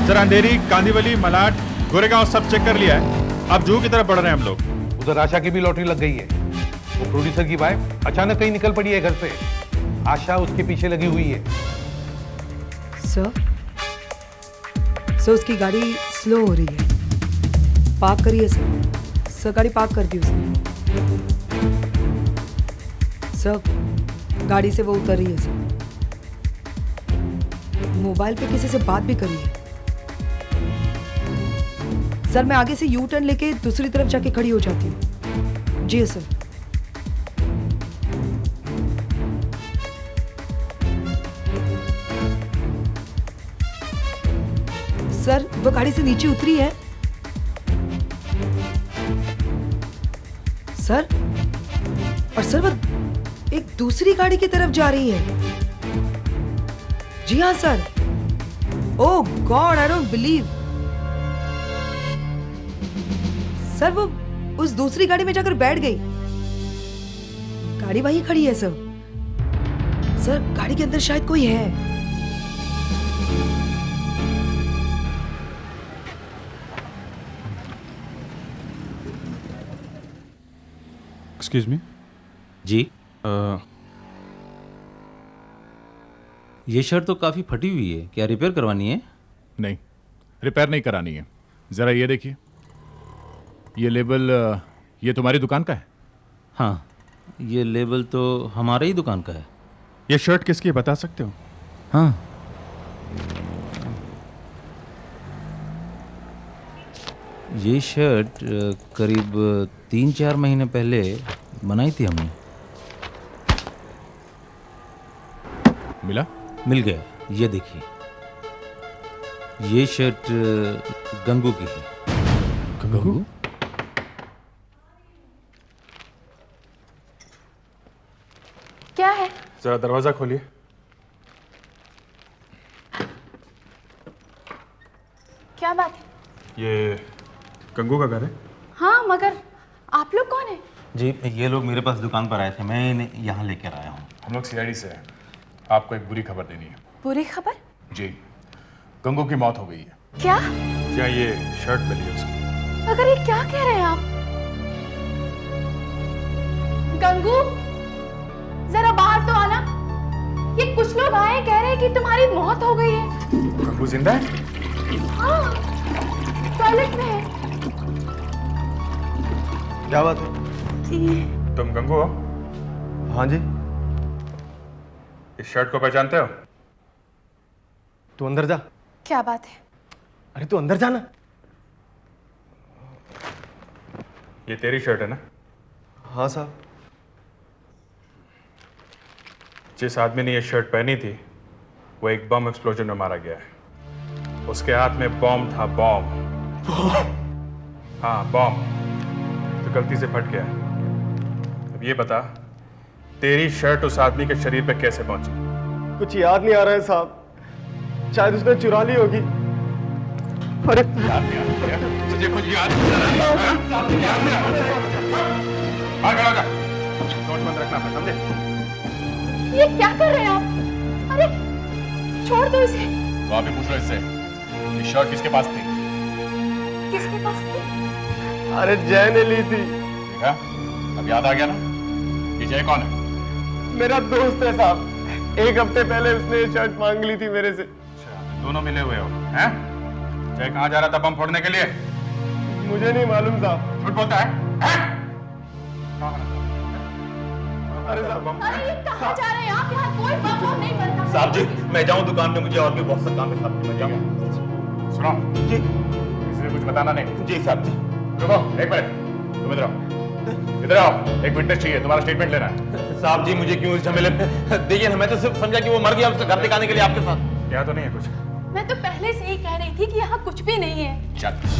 सर, अंधेरी, कांदीवली, मलाड, गोरेगांव सब चेक कर लिया है। अब जूहू की तरफ बढ़ रहे हैं हम लोग। उधर आशा की भी लॉटरी लग गई है। वो प्रोड्यूसर की वाइफ अचानक कहीं निकल पड़ी है घर से। आशा उसके पीछे लगी हुई है। सर, उसकी गाड़ी स्लो हो रही है। पार्क करिए सर, गाड़ी पार्क कर दी उसने। सर, गाड़ी से वो उतर रही है सर। मोबाइल पे किसी से बात भी करी है। सर, मैं आगे से यू टर्न लेके दूसरी तरफ जाके खड़ी हो जाती हूँ। जी सर। सर, वो गाड़ी से नीचे उतरी है। सर, और सर वो एक दूसरी गाड़ी की तरफ जा रही है। जी हाँ sir. Oh God, I don't believe. Sir, वो उस दूसरी गाड़ी में जाकर बैठ गई। गाड़ी वहीं खड़ी है सर। सर, गाड़ी के अंदर शायद कोई है। Excuse me. जी। ये शर्ट तो काफी फटी हुई है, क्या रिपेयर करवानी है? नहीं, रिपेयर नहीं करानी है। जरा ये देखिए, ये लेबल ये तुम्हारी दुकान का है? हाँ, ये लेबल तो हमारे ही दुकान का है। ये शर्ट किसकी है बता सकते हो? हाँ, ये शर्ट करीब 3-4 महीने पहले बनाई थी हमने। मिला? मिल गया। ये देखिए, ये शर्ट गंगू की है। गंगू? क्या है? जरा दरवाजा खोलिए। क्या बात है? ये गंगू का घर है? हाँ, मगर आप लोग कौन हैं? जी, ये लोग मेरे पास दुकान पर आए थे, मैं इन्हें यहाँ लेकर आया हूँ। हम लोग सीआईडी से हैं। आपको एक बुरी खबर देनी है। बुरी खबर? जी, गंगू की मौत हो गई है। क्या? क्या ये शर्ट मिली है उसको? मगर ये क्या कह रहे हैं आप? गंगू, जरा बाहर तो आना। ये कुछ लोग आए कह रहे हैं कि तुम्हारी मौत हो गई है। गंगू जिंदा है? हाँ, टॉयलेट में है। क्या बात है? तुम गंगू हो? हाँ जी। इस शर्ट को पहचानते हो? तू अंदर जा। क्या बात है? अरे तू अंदर जाना। ये तेरी शर्ट है ना? हाँ साहब। जिस आदमी ने ये शर्ट पहनी थी वो एक बम एक्सप्लोजन में मारा गया है। उसके हाथ में बॉम्ब था, बॉम्ब। हाँ, बॉम्ब तो गलती से फट गया। अब ये बता, तेरी शर्ट उस आदमी के शरीर पे कैसे पहुंची? कुछ याद नहीं आ रहा है साहब, शायद उसने चुरा ली होगी। अरे याद नहीं आ रहा है? तुझे कुछ याद नहीं आ रहा है? सोच मत रखना, समझे? ये क्या कर रहे हैं आप? अरे छोड़ दो इसे। वो आप ही पूछ लो इससे, ये शर्ट किसके पास थी? किसके पास थी? अरे जय ने ली थी। देखा, अब याद आ गया ना? ये जय कौन है? मेरा दोस्त है साहब। 1 हफ्ते पहले उसने ये शर्ट मांग ली थी मेरे से। अच्छा, दोनों मिले हुए हो, हैं? जय कहाँ जा रहा था बम फोड़ने के लिए? मुझे नहीं मालूम साहब। झूठ बोलता है? अरे साहब अरे ये कहाँ जा रहे हैं आप? यहाँ कोई बम नहीं बनता। साहब जी मैं जाऊं दुकान में, मुझे और भी बहुत सा काम है साहब। मैं जाऊं। सुनो जी। किसी से कुछ बताना नहीं। जी साहब जी। रुको एक मिनट, तुम इधर आओ। इधर आओ, एक विटनेस चाहिए, तुम्हारा स्टेटमेंट लेना है। साहब जी मुझे क्यों इस झमेले में? देखिए ना, मैं तो सिर्फ समझा कि वो मर गया, उसका घर दिखाने के लिए आपके साथ। क्या तो नहीं है कुछ? मैं तो पहले से ही कह रही थी कि यहाँ कुछ भी नहीं है। चल उस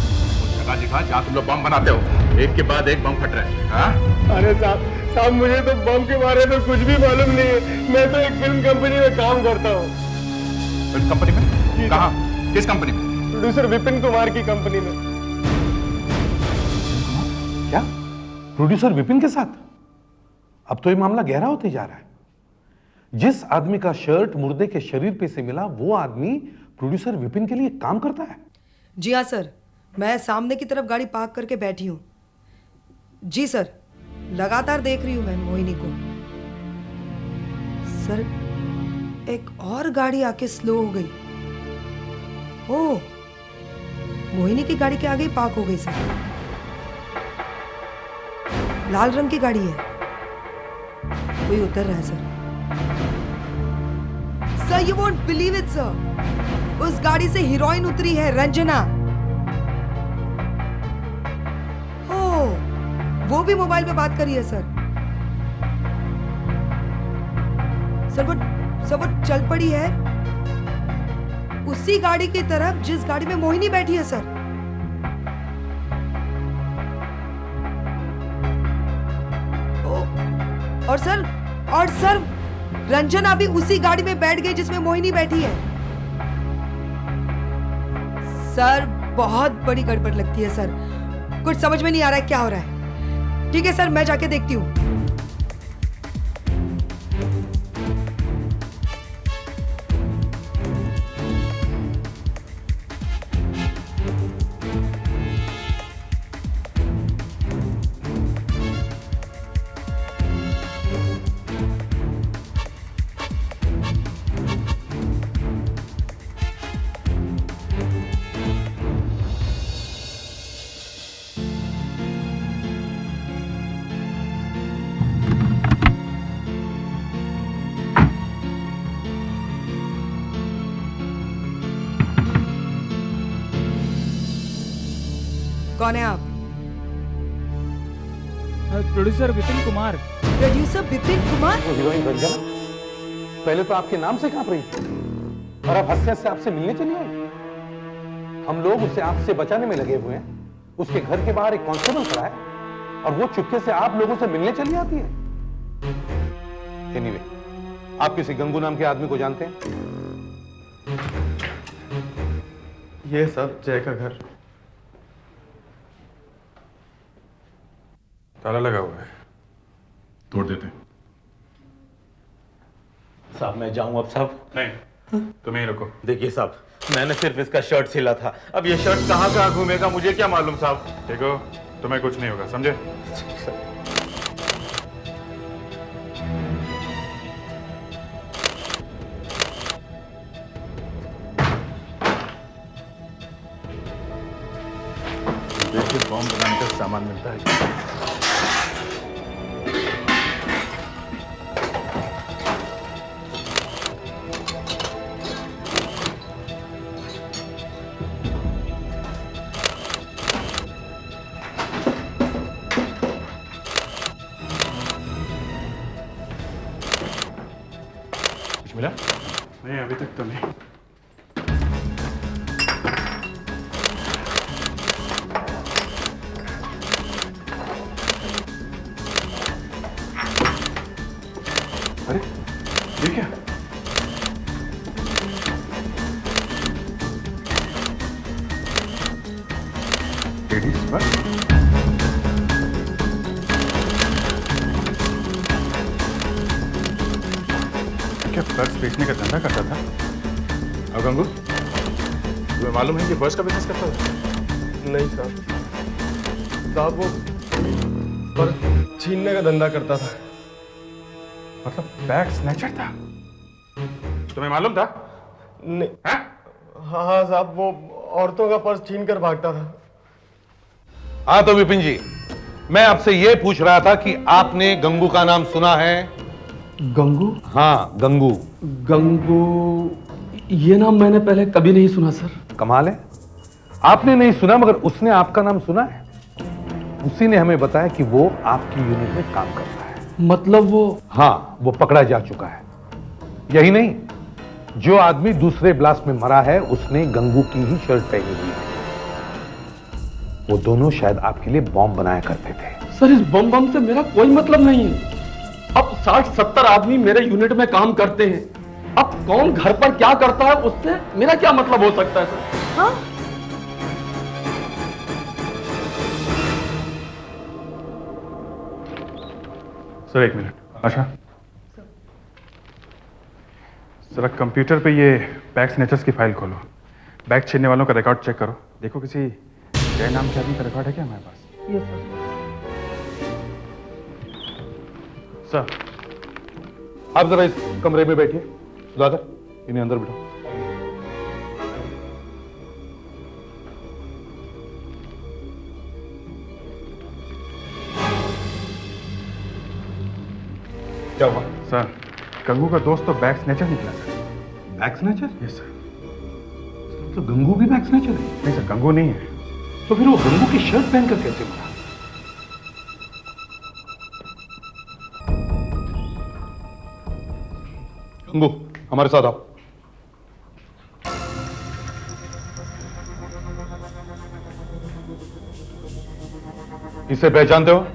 जगह दिखा जहाँ तुम लोग बम बनाते हो, एक के बाद एक बम फट रहे हैं। हाँ? अरे साहब मुझे तो बम के बारे में कुछ भी मालूम नहीं है। मैं तो एक फिल्म कंपनी में काम करता हूँ। फिल्म कंपनी में? कहाँ? किस कंपनी में? प्रोड्यूसर विपिन कुमार की कंपनी में। क्या प्रोड्यूसर विपिन के साथ? अब तो ये मामला गहरा होते जा रहा है। जिस आदमी का शर्ट मुर्दे के शरीर पे से मिला, वो आदमी प्रोड्यूसर विपिन के लिए काम करता है। जी हाँ सर, मैं सामने की तरफ गाड़ी पार्क करके बैठी हूँ। जी सर, लगातार देख रही हूँ मैं मोहिनी को। सर एक और गाड़ी आके स्लो हो गई। ओह, मोहिनी की गाड़ी के आगे ही पार्क हो गई सर। लाल रंग की गाड़ी है, कोई उतर रहा है sir. Sir you won't believe it sir, उस गाड़ी से हीरोइन उतरी है, रंजना। ओ, वो भी मोबाइल पे बात करी है सर। सर वो चल पड़ी है उसी गाड़ी की तरफ जिस गाड़ी में मोहिनी बैठी है सर। और सर रंजना भी उसी गाड़ी में बैठ गई जिसमें मोहिनी बैठी है। सर बहुत बड़ी गड़बड़ लगती है सर, कुछ समझ में नहीं आ रहा है क्या हो रहा है। ठीक है सर, मैं जाके देखती हूँ। कौन है आप? प्रोड्यूसर विपिन कुमार। प्रोड्यूसर विपिन कुमार? वो हीरोइन रंजना पहले तो आपके नाम से कांप रही थी और अब हंसते हंसते आपसे मिलने चली आई। हम लोग उसे आपसे बचाने में लगे हुए हैं। उसके घर के बाहर एक कांस्टेबल खड़ा है और वो चुपके से आप लोगों से मिलने चली आती है। एनीवे, आप किसी गंगू नाम के आदमी को जानते हैं? ये सब जय का घर। ताला लगा हुआ है, तोड़ देते हैं। साहब मैं जाऊं अब साहब? नहीं, तुम यहीं रुको। देखिए साहब, मैंने सिर्फ इसका शर्ट सिला था, अब ये शर्ट कहाँ कहाँ घूमेगा मुझे क्या मालूम साहब। देखो तुम्हें कुछ नहीं होगा, समझे? देखिए बॉम्ब बनाने का सामान मिलता है। मिला? नहीं अभी तक तो नहीं। अरे ये क्या? Ladies purse? क्या पर्स बेचने का धंधा करता था? अब गंगू, तुम्हें मालूम है कि पर्स का बिजनेस करता था? नहीं साहब वो पर्स छीनने का धंधा करता था। मतलब बैग स्नैचर था? तुम्हें मालूम था? नहीं। हाँ? हाँ हाँ साहब, वो औरतों का पर्स छीन कर भागता था। हाँ तो विपिन जी, मैं आपसे यह पूछ रहा था कि आपने गंगू का नाम सुना है? गंगू? हाँ, गंगू। गंगू, ये नाम मैंने पहले कभी नहीं सुना सर। कमाल है, आपने नहीं सुना मगर उसने आपका नाम सुना है। उसी ने हमें बताया कि वो आपकी यूनिट में काम करता है। मतलब वो? हाँ, वो पकड़ा जा चुका है। यही नहीं, जो आदमी दूसरे ब्लास्ट में मरा है उसने गंगू की ही शर्ट पहनी हुई है। वो दोनों शायद आपके लिए बॉम्ब बनाया करते थे। सर इस बम से मेरा कोई मतलब नहीं है। अब 60-70 आदमी मेरे यूनिट में काम करते हैं। अब कौन घर पर क्या करता है उससे मेरा क्या मतलब हो सकता है सर? हाँ? सर एक मिनट। अच्छा जरा कंप्यूटर पे ये बैग स्नैचर्स की फाइल खोलो। बैग छीनने वालों का रिकॉर्ड चेक करो। देखो किसी जय नाम के आदमी का रिकॉर्ड है क्या हमारे पास? Yes sir. सर आप जरा इस कमरे में बैठिए। सुधाकर, इन्हें अंदर बिठाओ। क्या हुआ? सर गंगू का दोस्त तो बैग स्नैचर निकला sir. Bag snatcher? Yes sir. तो गंगू भी बैग स्नैचर है? नहीं सर, गंगू नहीं है। तो फिर वो गंगू की शर्ट पहनकर कैसे मरा? गंगू हमारे साथ आओ। इसे पहचानते हो?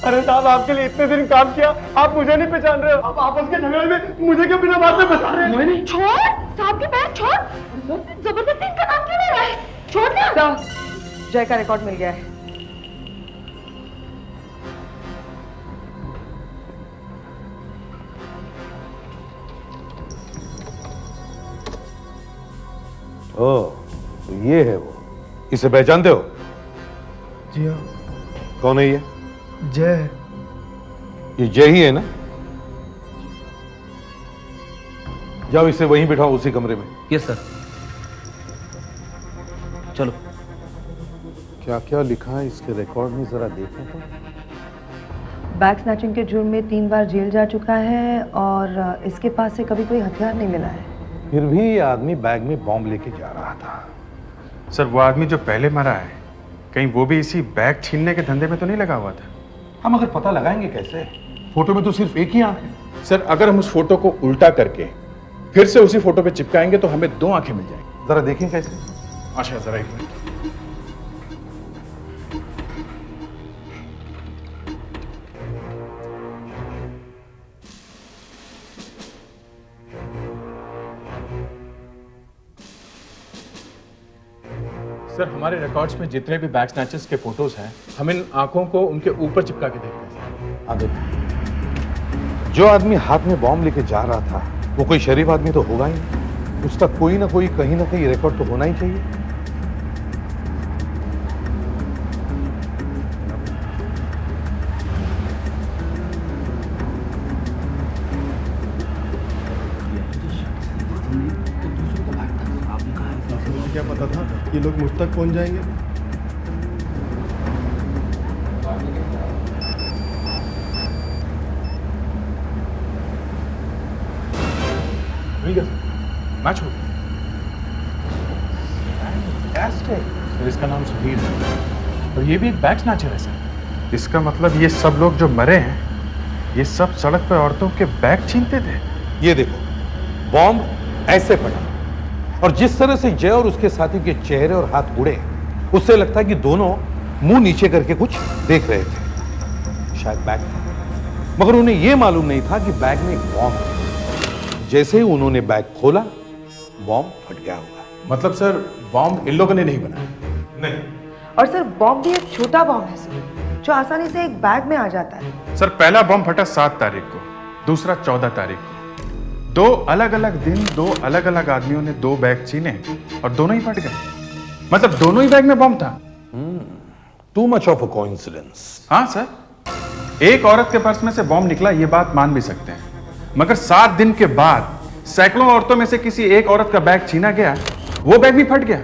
अरे साहब, आपके लिए इतने दिन काम किया, आप मुझे नहीं पहचान रहे हो? आप आपस के झगड़े में मुझे क्यों बिना बात में फंसा रहे हैं? नहीं छोड़, साहब की पैर छोड़। जबरदस्ती इनका नाम क्यों ले रहा है? छोड़ ना। जय का रिकॉर्ड मिल गया है। ओह, तो ये है वो। इसे पहचानते हो? जी हाँ। कौन है ये? जय। ये जय ही है ना? जाओ इसे वहीं बिठाओ, उसी कमरे में। Yes sir. चलो। क्या क्या लिखा है इसके रिकॉर्ड में, जरा देखें तो। बैग स्नैचिंग के जुर्म में 3 बार जेल जा चुका है और इसके पास से कभी कोई हथियार नहीं मिला है। फिर भी ये आदमी बैग में बॉम्ब लेके जा रहा था। सर वो आदमी जो पहले मरा है, कहीं वो भी इसी बैग छीनने के धंधे में तो नहीं लगा हुआ था? हम अगर पता लगाएंगे कैसे? फोटो में तो सिर्फ एक ही आंख है। सर अगर हम उस फोटो को उल्टा करके फिर से उसी फोटो पे चिपकाएंगे तो हमें 2 आंखें मिल जाएंगी। जरा देखें कैसे। अच्छा जरा एक मिनट। सर हमारे रिकॉर्ड्स में जितने भी बैग स्नैचर्स के फोटोज हैं, हम इन आंखों को उनके ऊपर चिपका के देखते हैं। हाँ देखो, जो आदमी हाथ में बॉम्ब लेके जा रहा था वो कोई शरीफ आदमी तो होगा ही नहीं। उसका कोई ना कोई कहीं ना कहीं रिकॉर्ड तो होना ही चाहिए। क्या पता था ये लोग मुझ तक पहुंच जाएंगे? मिल गया सर, मैच हो गया। सर इसका नाम सुधीर है और ये भी एक बैग स्नैचर है सर। इसका मतलब ये सब लोग जो मरे हैं, ये सब सड़क पर औरतों के बैग छीनते थे। ये देखो, बॉम्ब ऐसे पड़ा और जिस तरह से जय और उसके साथी के चेहरे और हाथ उड़े, उससे लगता है कि दोनों मुंह नीचे करके कुछ देख रहे थे। शायद बैग था, मगर उन्हें यह मालूम नहीं था कि बैग में एक बॉम्ब है। जैसे ही उन्होंने बैग खोला, बॉम्ब फट गया होगा। मतलब सर बॉम्ब इन लोगों ने नहीं बनाया? नहीं। और सर बॉम्ब भी एक छोटा बॉम्ब है सर, जो आसानी से एक बैग में आ जाता है। सर पहला बॉम्ब फटा 7 तारीख को, दूसरा 14 तारीख को। 2 अलग अलग दिन 2 अलग अलग आदमियों ने 2 बैग छीने और दोनों ही फट गए। मतलब दोनों ही बैग में बॉम्ब था। Too much of a coincidence. हाँ सर, एक औरत के पर्स में से बॉम्ब निकला, ये बात मान भी सकते हैं, मगर 7 दिन के बाद सैकड़ों औरतों में से किसी एक औरत का बैग छीना गया, वो बैग भी फट गया।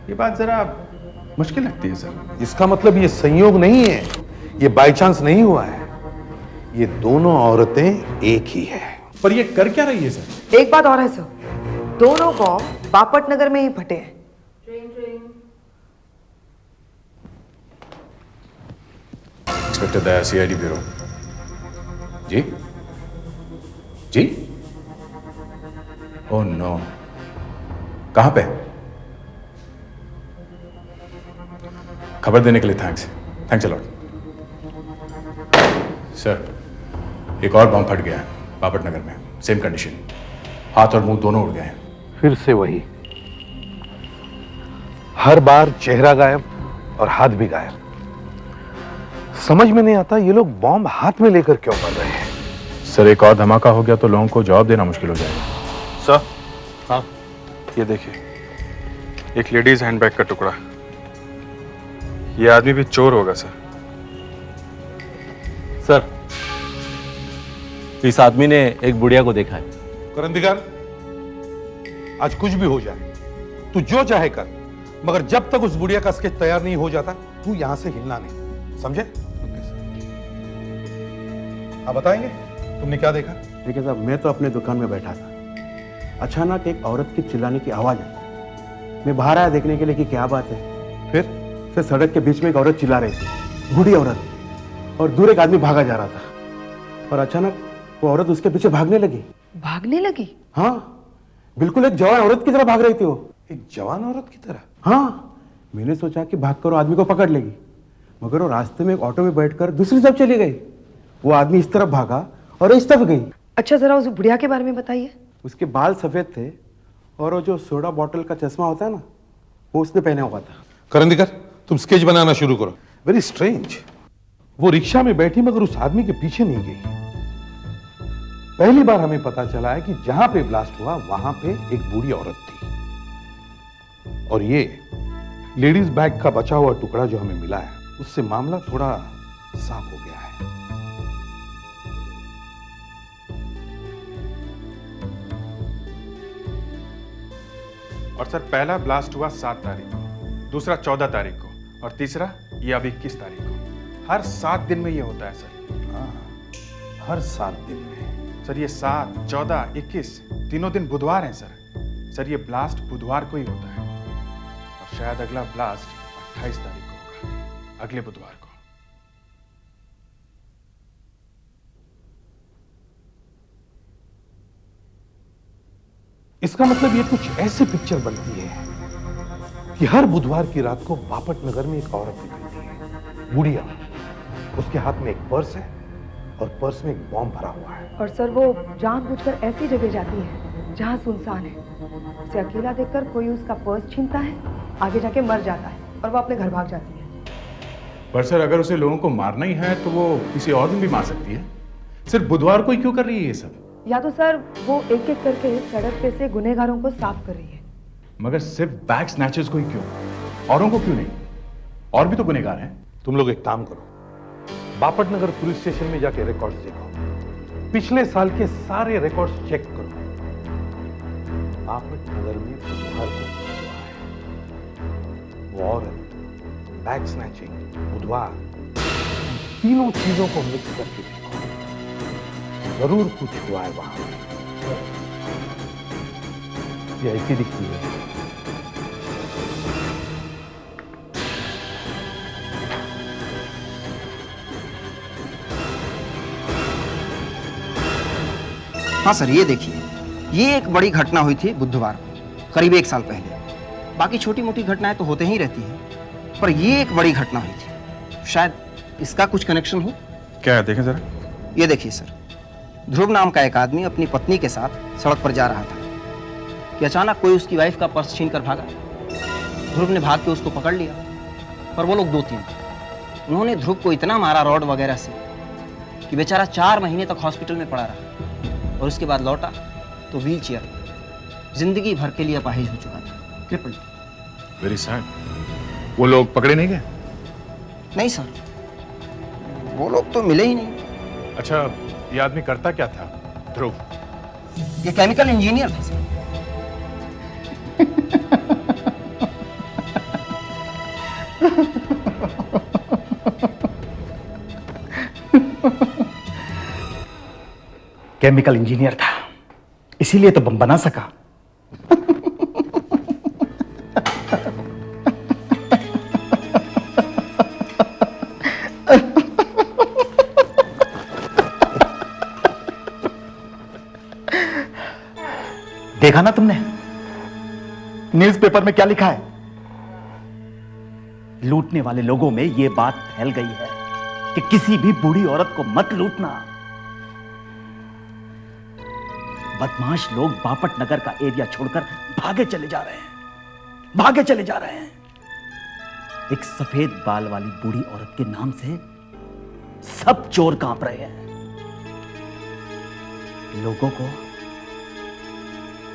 ये बात जरा मुश्किल लगती है सर। इसका मतलब ये संयोग नहीं है, ये बाय चांस नहीं हुआ है, ये दोनों औरतें एक ही है। पर ये कर क्या रही है सर? एक बात और है सर, दोनों बॉम्ब बापट नगर में ही फटे हैं। इंस्पेक्टर दया, सीआईडी ब्यूरो। जी जी। ओह नो, कहां पे? खबर देने के लिए थैंक्स अ लॉट। सर, एक और बम फट गया है बापट नगर में, सेम कंडीशन, हाथ और मुंह दोनों उड़ गए हैं। फिर से वही, हर बार चेहरा गायब और हाथ भी गायब। समझ में नहीं आता ये लोग बॉम्ब हाथ में लेकर क्यों मर रहे हैं। सर, एक और धमाका हो गया तो लोगों को जवाब देना मुश्किल हो जाएगा। सर, हाँ, ये देखिए, एक लेडीज हैंडबैग का टुकड़ा। ये आदमी भी चोर होगा सर। सर, इस आदमी ने एक बुढ़िया को देखा है। करंदीगर, आज कुछ भी हो जाए, तू जो चाहे कर, मगर जब तक उस बुढ़िया का स्केच तैयार नहीं हो जाता, तू यहां से हिलना नहीं, समझे? आप बताएंगे तुमने क्या देखा? देखिए साहब, मैं तो अपने दुकान में बैठा था, अचानक एक औरत की चिल्लाने की आवाज आई। मैं बाहर आया देखने के लिए कि क्या बात है। फिर सड़क के बीच में एक औरत चिल्ला रही थी, बूढ़ी औरत, और दूर एक आदमी भागा जा रहा था, और अचानक वो औरत उसके पीछे भागने लगी। भागने लगी? हाँ, बिल्कुल एक जवान औरत की तरह भाग रही थी वो। एक जवान औरत की तरह? हाँ, मैंने सोचा कि भागकर वो आदमी को पकड़ लेगी, मगर वो रास्ते में एक ऑटो में बैठकर दूसरी तरफ चली गई। वो आदमी इस तरफ भागा और इस तरफ गई। अच्छा, जरा उस बुढ़िया के बारे में बताइए। उसके बाल सफेद थे और वो जो सोडा बॉटल का चश्मा होता है ना, वो उसने पहना हुआ था। करंदीकर, तुम स्केच बनाना शुरू करो। वेरी स्ट्रेंज, वो रिक्शा में बैठी मगर उस आदमी के पीछे नहीं गई। पहली बार हमें पता चला है कि जहां पे ब्लास्ट हुआ वहां पे एक बूढ़ी औरत थी, और ये लेडीज बैग का बचा हुआ टुकड़ा जो हमें मिला है, उससे मामला थोड़ा साफ हो गया है। और सर, पहला ब्लास्ट हुआ 7 तारीख को, दूसरा 14 तारीख को, और तीसरा ये अब 21 तारीख को। हर 7 दिन में ये होता है सर। हाँ, हर 7 दिन में। सर, ये 7, 14, 21 तीनों दिन बुधवार हैं सर। सर, ये ब्लास्ट बुधवार को ही होता है, और शायद अगला ब्लास्ट 28 तारीख को होगा, अगले बुधवार को। इसका मतलब ये कुछ ऐसी पिक्चर बनती है कि हर बुधवार की रात को बापट नगर में एक औरत निकलती है, बुढ़िया। उसके हाथ में एक पर्स है और पर्स में एक बॉम्ब भरा हुआ है। और सर, वो जानबूझकर ऐसी जगह जाती है जहाँ सुनसान है। उसे अकेला देखकर कोई उसका पर्स छीनता है, आगे जाके मर जाता है, और वो अपने घर भाग जाती है। पर सर, अगर उसे लोगों को मारना ही है तो वो किसी और दिन भी मार सकती है। सिर्फ बुधवार को ही क्यों कर रही है ये सब? या तो सर वो एक एक करके सड़क पे से गुनहगारों को साफ कर रही है। मगर सिर्फ बैग स्नैचर्स को ही क्यों, औरों को क्यों नहीं? और भी तो गुनहगार हैं। तुम लोग एक काम करो, बापट नगर पुलिस स्टेशन में जाके रिकॉर्ड्स देखो, पिछले साल के सारे रिकॉर्ड्स चेक करो। बापट नगर में बुधवार को हुआ है, वो औरत, बैग स्नैचिंग, बुधवार, तीनों चीजों को मिक्स करके देखो, जरूर कुछ हुआ है वहां। ये ऐसी दिखती है। हाँ सर, ये देखिए, ये एक बड़ी घटना हुई थी बुधवार को, करीब 1 साल पहले। बाकी छोटी मोटी घटनाएं तो होते ही रहती हैं, पर ये एक बड़ी घटना हुई थी। शायद इसका कुछ कनेक्शन हो। क्या है, देखें जरा। ये देखिए सर, ध्रुव नाम का एक आदमी अपनी पत्नी के साथ सड़क पर जा रहा था कि अचानक कोई उसकी वाइफ का पर्स छीन कर भागा। ध्रुव ने भाग के उसको पकड़ लिया, पर वो लोग 2-3 थे। उन्होंने ध्रुव को इतना मारा रॉड वगैरह से कि बेचारा 4 महीने तक हॉस्पिटल में पड़ा रहा, और उसके बाद लौटा तो व्हील चेयर में, जिंदगी भर के लिए अपाहिज हो चुका था, क्रिपल्ड। Very sad. वो लोग पकड़े नहीं गए? नहीं सर, वो लोग तो मिले ही नहीं। अच्छा, ये आदमी करता क्या था? ध्रुव? ये केमिकल इंजीनियर थे सर। केमिकल इंजीनियर था, इसीलिए तो बम बना सका। देखा ना तुमने न्यूज़पेपर में क्या लिखा है? लूटने वाले लोगों में यह बात फैल गई है कि किसी भी बूढ़ी औरत को मत लूटना। बदमाश लोग बापट नगर का एरिया छोड़कर भागे चले जा रहे हैं। एक सफेद बाल वाली बूढ़ी औरत के नाम से सब चोर कांप रहे हैं। लोगों को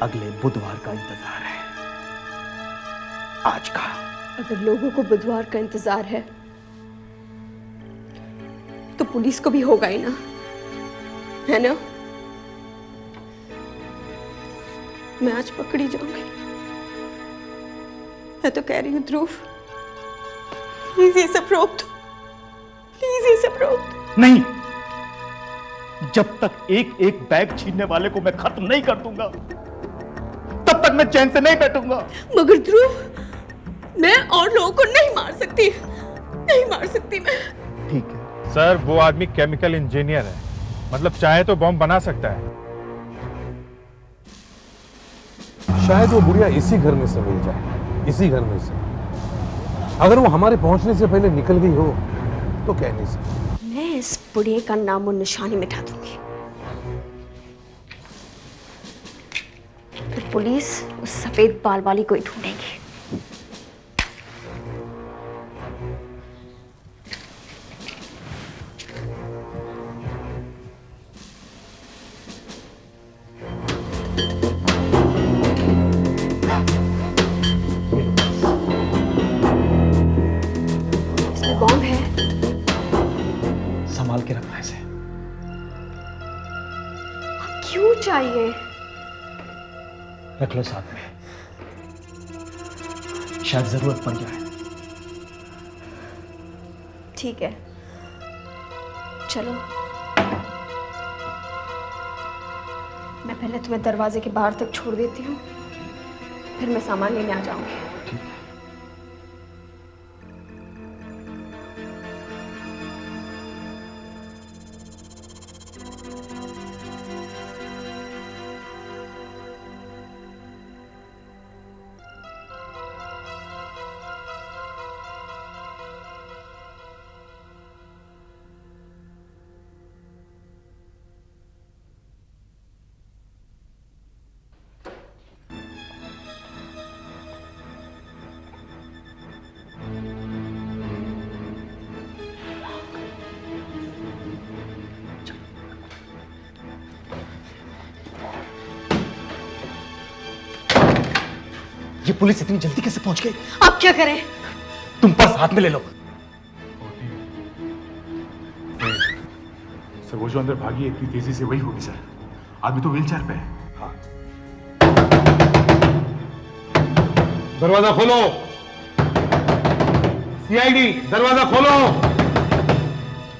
अगले बुधवार का इंतजार है, आज का। अगर लोगों को बुधवार का इंतजार है तो पुलिस को भी होगा ही ना, है ना? मैं आज पकड़ी जाऊंगी। मैं तो कह रही हूँ ध्रुव, प्लीज ये सब रोक दो, प्लीज ये सब रोक दो। नहीं, जब तक एक एक बैग छीनने वाले को मैं खत्म नहीं कर दूंगा तब तक मैं चैन से नहीं बैठूंगा। मगर ध्रुव, मैं और लोगों को नहीं मार सकती मैं। ठीक है सर, वो आदमी केमिकल इंजीनियर है, मतलब चाहे तो बॉम्ब बना सकता है। शायद वो बुढ़िया इसी घर में से मिल जाए, इसी घर में से। अगर वो हमारे पहुंचने से पहले निकल गई हो तो कह नहीं सकते। मैं इस बुढ़िया का नाम और निशानी मिटा दूंगी। तो पुलिस उस सफेद बाल वाली को ही ढूंढेगी। इसमें बॉम्ब है, संभाल के रखना इसे। क्यों चाहिए? रख लो साथ में, शायद जरूरत पड़ जाए। ठीक है, चलो। मैं पहले तुम्हें दरवाजे के बाहर तक छोड़ देती हूँ, फिर मैं सामान लेने आ जाऊंगी। ये पुलिस इतनी जल्दी कैसे पहुंच गई? अब क्या करें? तुम पर्स हाथ में ले लो। सर, वो जो अंदर भागी है इतनी तेजी से वही होगी सर। आदमी तो व्हीलचेयर पे है। हाँ। दरवाजा खोलो, सीआईडी, दरवाजा खोलो,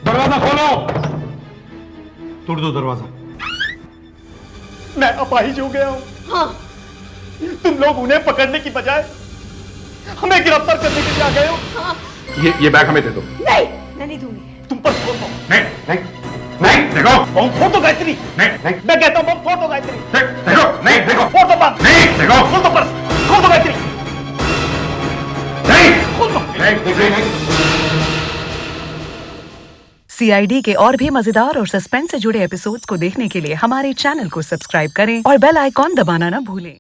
दरवाजा खोलो। तोड़ दो दरवाजा। मैं अपाहिज हो गया हूं। हाँ। तुम लोग उन्हें पकड़ने की बजाय हमें गिरफ्तार करने के लिए आ गए हो। हाँ। ये बैग हमें दे दो। नहीं, मैं नहीं दूंगी। तुम पर्स खोल दो। नहीं, देखो। फोड़ दो गायत्री। नहीं, मैं कहता हूँ फोड़ दो गायत्री। देखो, नहीं, देखो। फोड़ दो बंद। नहीं, देखो। खोल दो पर्स, खोल दो गायत्री। नहीं, खोल दो। CID के और भी मजेदार और सस्पेंस से जुड़े एपिसोड्स को देखने के लिए हमारे चैनल को सब्सक्राइब करें और बेल आइकॉन दबाना ना भूलें।